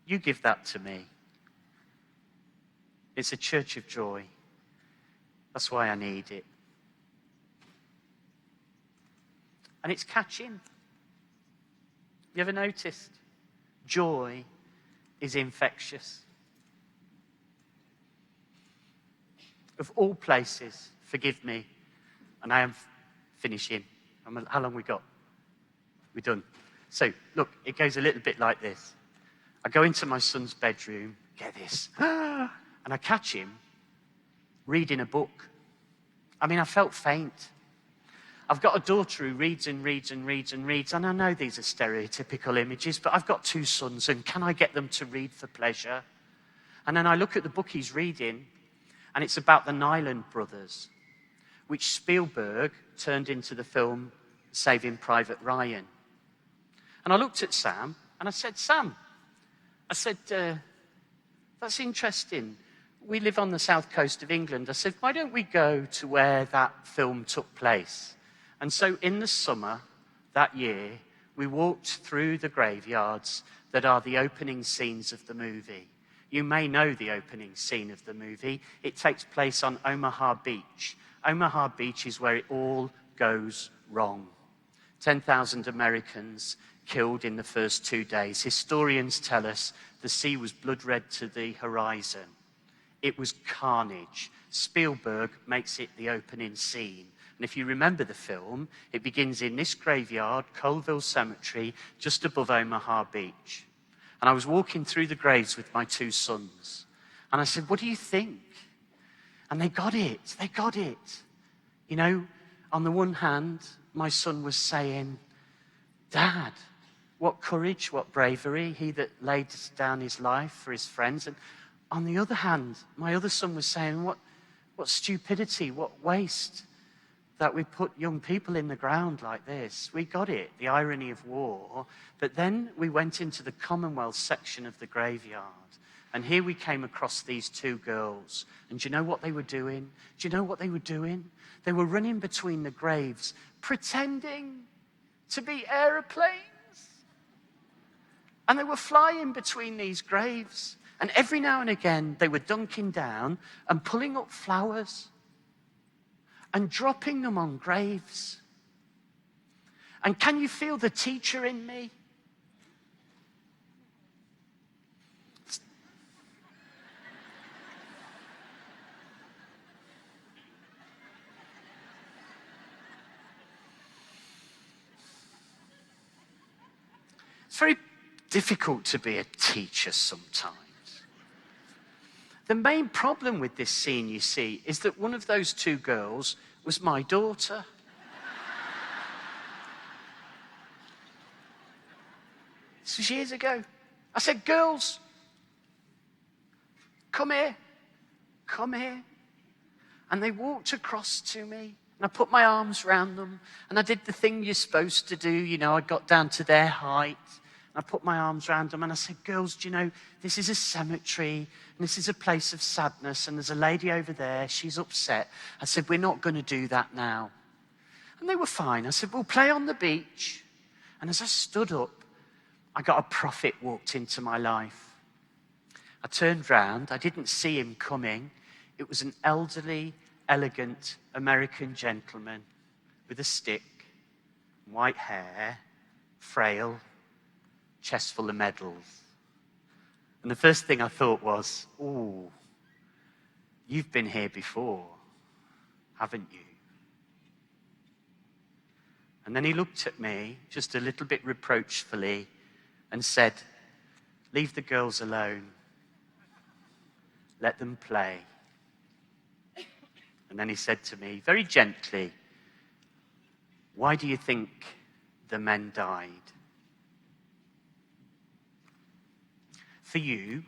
You give that to me. It's a church of joy. That's why I need it. And it's catching. You ever noticed? Joy is infectious. Of all places, forgive me, and I am finishing. How long we got? We're done. So, look, it goes a little bit like this. I go into my son's bedroom, get this, and I catch him reading a book. I mean, I felt faint. I've got a daughter who reads and reads and reads and reads, and I know these are stereotypical images, but I've got 2 sons, and can I get them to read for pleasure? And then I look at the book he's reading, and it's about the Nyland brothers, which Spielberg turned into the film Saving Private Ryan. And I looked at Sam, and I said, Sam, I said, that's interesting. We live on the south coast of England. I said, why don't we go to where that film took place? And so in the summer that year, we walked through the graveyards that are the opening scenes of the movie. You may know the opening scene of the movie. It takes place on Omaha Beach. Omaha Beach is where it all goes wrong. 10,000 Americans killed in the first 2 days. Historians tell us the sea was blood red to the horizon. It was carnage. Spielberg makes it the opening scene. And if you remember the film, it begins in this graveyard, Colville Cemetery, just above Omaha Beach. And I was walking through the graves with my 2 sons. And I said, what do you think? And they got it. They got it. You know, on the one hand, my son was saying, Dad, what courage, what bravery, he that laid down his life for his friends. And on the other hand, my other son was saying, what stupidity, what waste that we put young people in the ground like this. We got it, the irony of war. But then we went into the Commonwealth section of the graveyard. And here we came across these 2 girls. And do you know what they were doing? Do you know what they were doing? They were running between the graves, pretending to be aeroplanes. And they were flying between these graves. And every now and again, they were dunking down and pulling up flowers and dropping them on graves. And can you feel the teacher in me? It's very difficult to be a teacher sometimes. The main problem with this scene, you see, is that one of those 2 girls was my daughter. This was years ago. I said, girls, come here, come here. And they walked across to me, and I put my arms around them, and I did the thing you're supposed to do. You know, I got down to their height. I put my arms around them and I said, girls, do you know, this is a cemetery and this is a place of sadness and there's a lady over there, she's upset. I said, we're not going to do that now. And they were fine. I said, we'll play on the beach. And as I stood up, I got a prophet walked into my life. I turned round, I didn't see him coming. It was an elderly, elegant American gentleman with a stick, white hair, frail, chest full of medals. And the first thing I thought was, ooh, you've been here before, haven't you? And then he looked at me just a little bit reproachfully and said, leave the girls alone. Let them play. And then he said to me very gently, why do you think the men died? For you,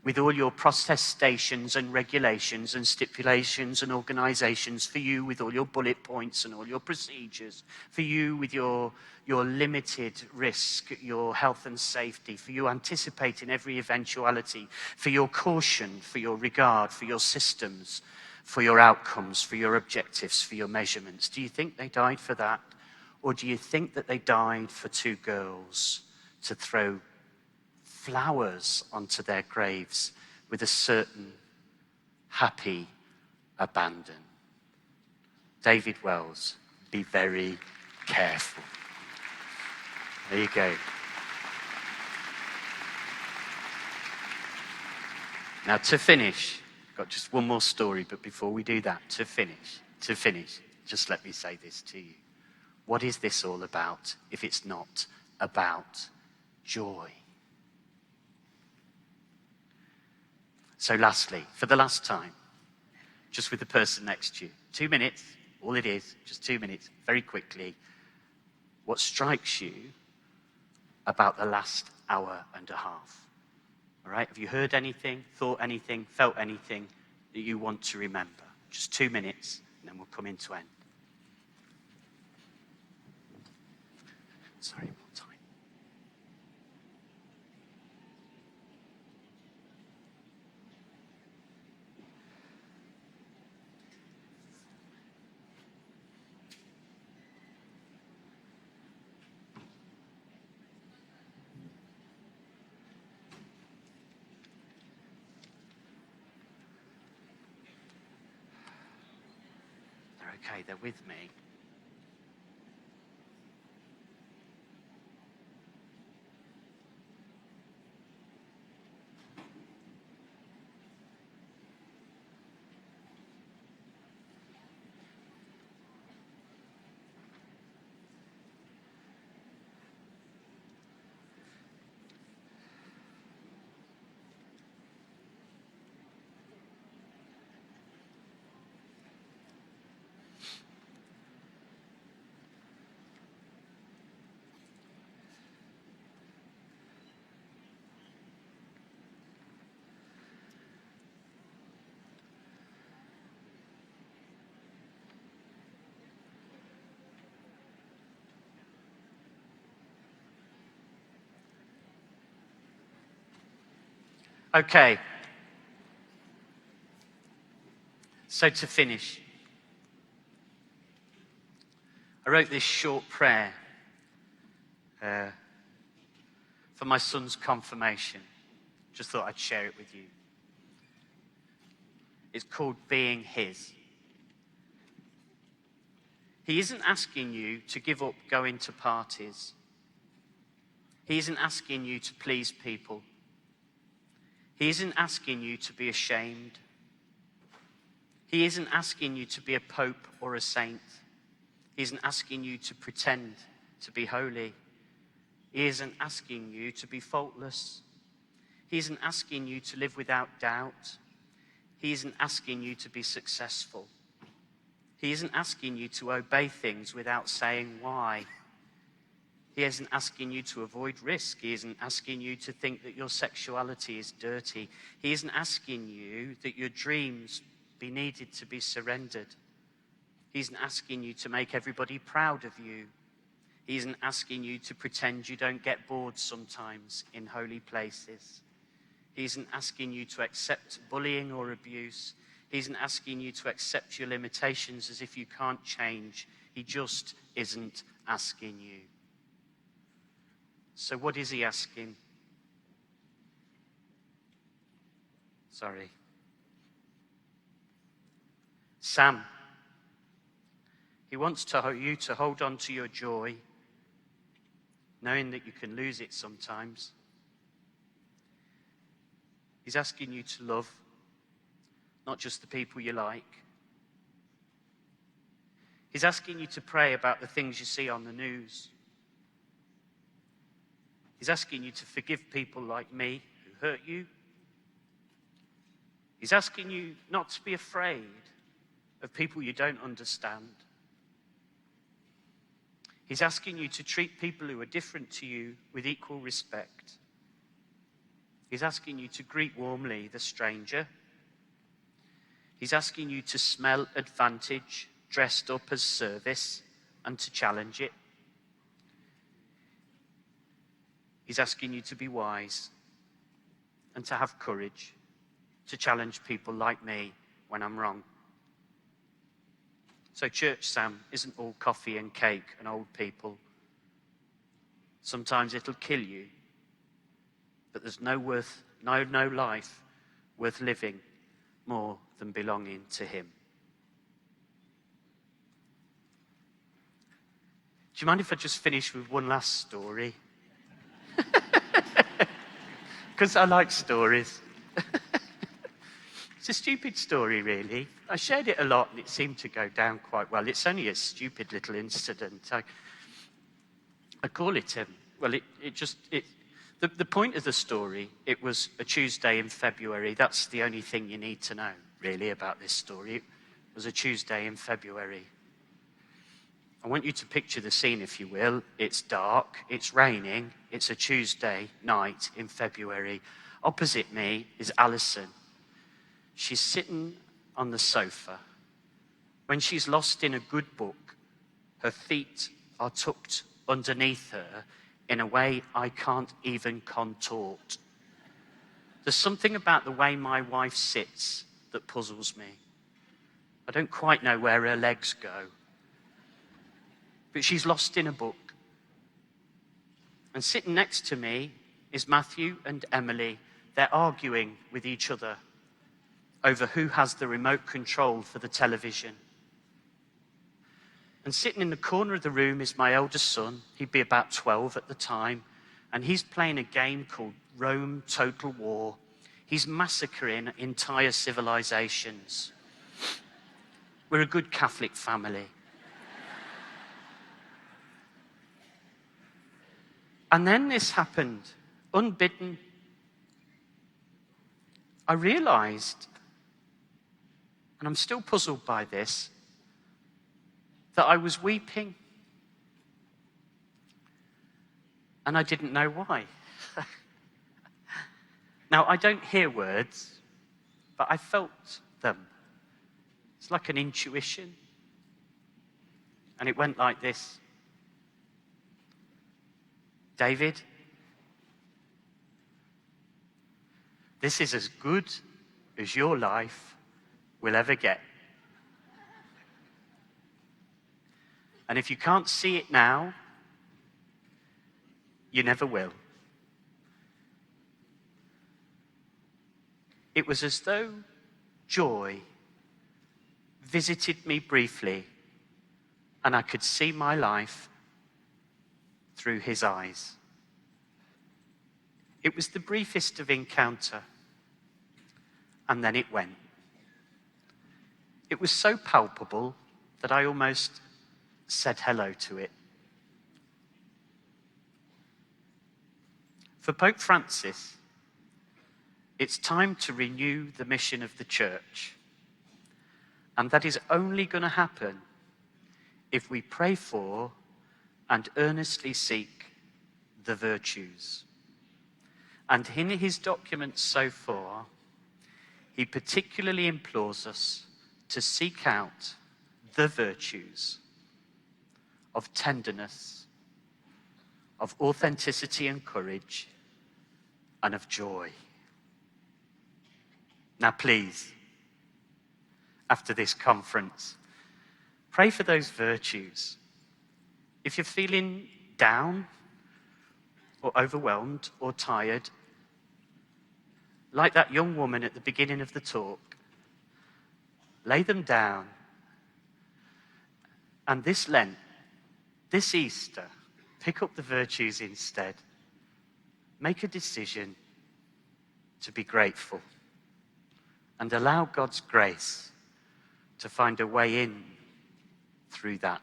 with all your protestations and regulations and stipulations and organizations, for you with all your bullet points and all your procedures, for you with your limited risk, your health and safety, for you anticipating every eventuality, for your caution, for your regard, for your systems, for your outcomes, for your objectives, for your measurements. Do you think they died for that? Or do you think that they died for 2 girls to throw flowers onto their graves with a certain happy abandon? David Wells, be very careful. There you go. Now to finish, got just one more story, but before we do that, to finish, just let me say this to you. What is this all about if it's not about joy? So lastly, for the last time, just with the person next to you, 2 minutes, All it is, just 2 minutes, very quickly. What strikes you about the last hour and a half? All right, have you heard anything, thought anything, felt anything that you want to remember? Just 2 minutes, and then we'll come into end. Sorry, more time. They're okay, they're with me. Okay. So to finish, I wrote this short prayer for my son's confirmation. Just thought I'd share it with you. It's called Being His. He isn't asking you to give up going to parties. He isn't asking you to please people. He isn't asking you to be ashamed. He isn't asking you to be a pope or a saint. He isn't asking you to pretend to be holy. He isn't asking you to be faultless. He isn't asking you to live without doubt. He isn't asking you to be successful. He isn't asking you to obey things without saying why. He isn't asking you to avoid risk. He isn't asking you to think that your sexuality is dirty. He isn't asking you that your dreams be needed to be surrendered. He isn't asking you to make everybody proud of you. He isn't asking you to pretend you don't get bored sometimes in holy places. He isn't asking you to accept bullying or abuse. He isn't asking you to accept your limitations as if you can't change. He just isn't asking you. So what is he asking? Sorry. Sam, he wants you to hold on to your joy, knowing that you can lose it sometimes. He's asking you to love, not just the people you like. He's asking you to pray about the things you see on the news. He's asking you to forgive people like me who hurt you. He's asking you not to be afraid of people you don't understand. He's asking you to treat people who are different to you with equal respect. He's asking you to greet warmly the stranger. He's asking you to smell advantage dressed up as service and to challenge it. He's asking you to be wise and to have courage to challenge people like me when I'm wrong. So Church Sam isn't all coffee and cake and old people. Sometimes it'll kill you, but there's no life worth living more than belonging to him. Do you mind if I just finish with one last story? Because I like stories. It's a stupid story, really. I shared it a lot and it seemed to go down quite well. It's only a stupid little incident. I call it, the point of the story, it was a Tuesday in February. That's the only thing you need to know, really, about this story. It was a Tuesday in February. I want you to picture the scene, if you will. It's dark, it's raining, it's a Tuesday night in February. Opposite me is Alison. She's sitting on the sofa. When she's lost in a good book, her feet are tucked underneath her in a way I can't even contort. There's something about the way my wife sits that puzzles me. I don't quite know where her legs go. But she's lost in a book. And sitting next to me is Matthew and Emily. They're arguing with each other over who has the remote control for the television. And sitting in the corner of the room is my eldest son. He'd be about 12 at the time. And he's playing a game called Rome Total War. He's massacring entire civilizations. We're a good Catholic family. And then this happened, unbidden. I realized, and I'm still puzzled by this, that I was weeping. And I didn't know why. Now, I don't hear words, but I felt them. It's like an intuition. And it went like this. David, this is as good as your life will ever get. And if you can't see it now, you never will. It was as though joy visited me briefly, and I could see my life through his eyes. It was the briefest of encounter, and then it went. It was so palpable that I almost said hello to it. For Pope Francis, it's time to renew the mission of the church. And that is only going to happen if we pray for and earnestly seek the virtues. And in his documents so far, he particularly implores us to seek out the virtues of tenderness, of authenticity and courage, and of joy. Now, please, after this conference, pray for those virtues. If you're feeling down or overwhelmed or tired, like that young woman at the beginning of the talk, lay them down. And this Lent, this Easter, pick up the virtues instead. Make a decision to be grateful and allow God's grace to find a way in through that.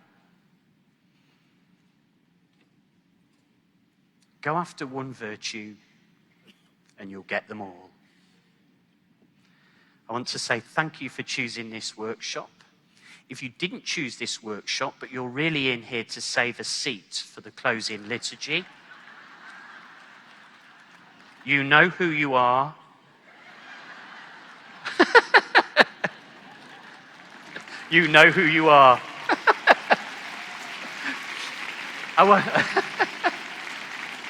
Go after one virtue and you'll get them all. I want to say thank you for choosing this workshop. If you didn't choose this workshop, but you're really in here to save a seat for the closing liturgy, you know who you are. You know who you are.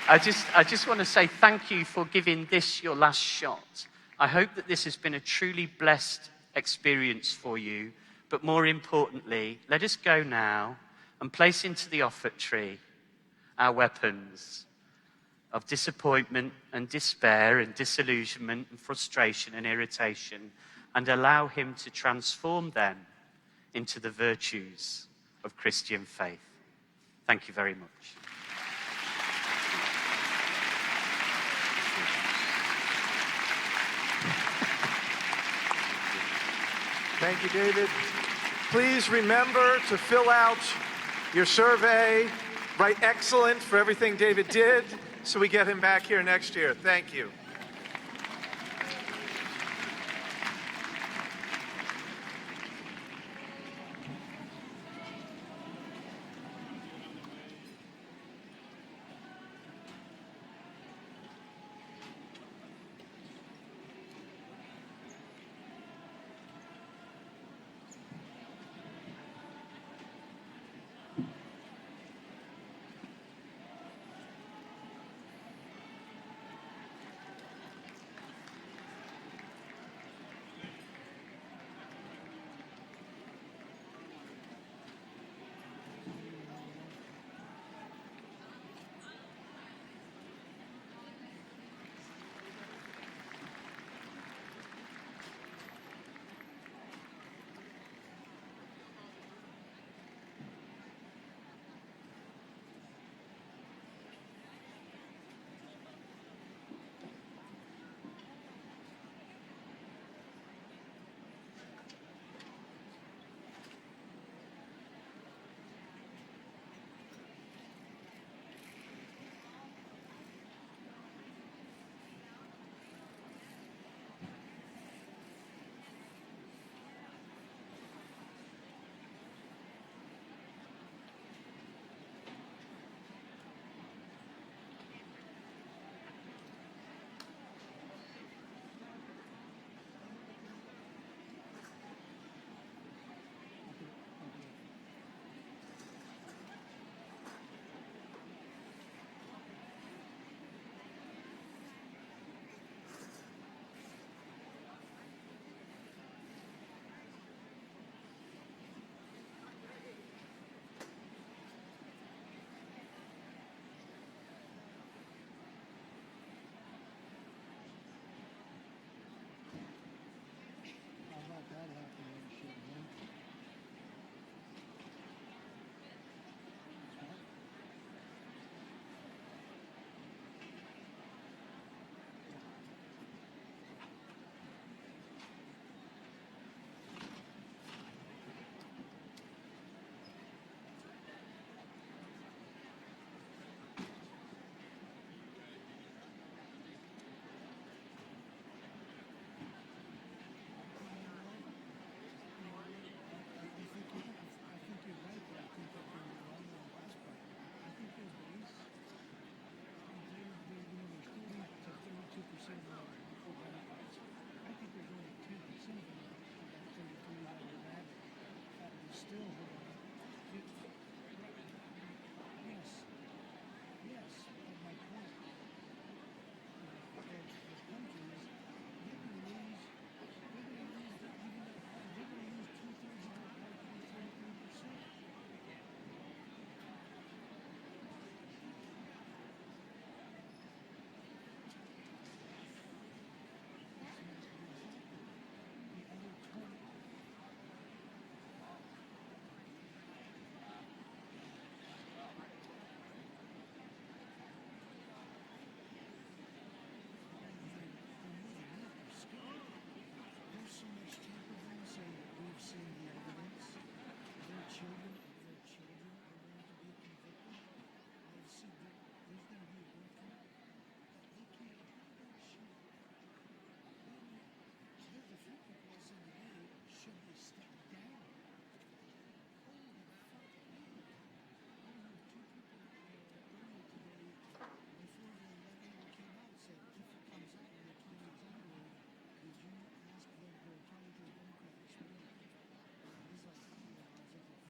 I just want to say thank you for giving this your last shot. I hope that this has been a truly blessed experience for you. But more importantly, let us go now and place into the offertory our weapons of disappointment and despair and disillusionment and frustration and irritation, and allow him to transform them into the virtues of Christian faith. Thank you very much. Thank you, David. Please remember to fill out your survey, write excellent for everything David did, so we get him back here next year. Thank you.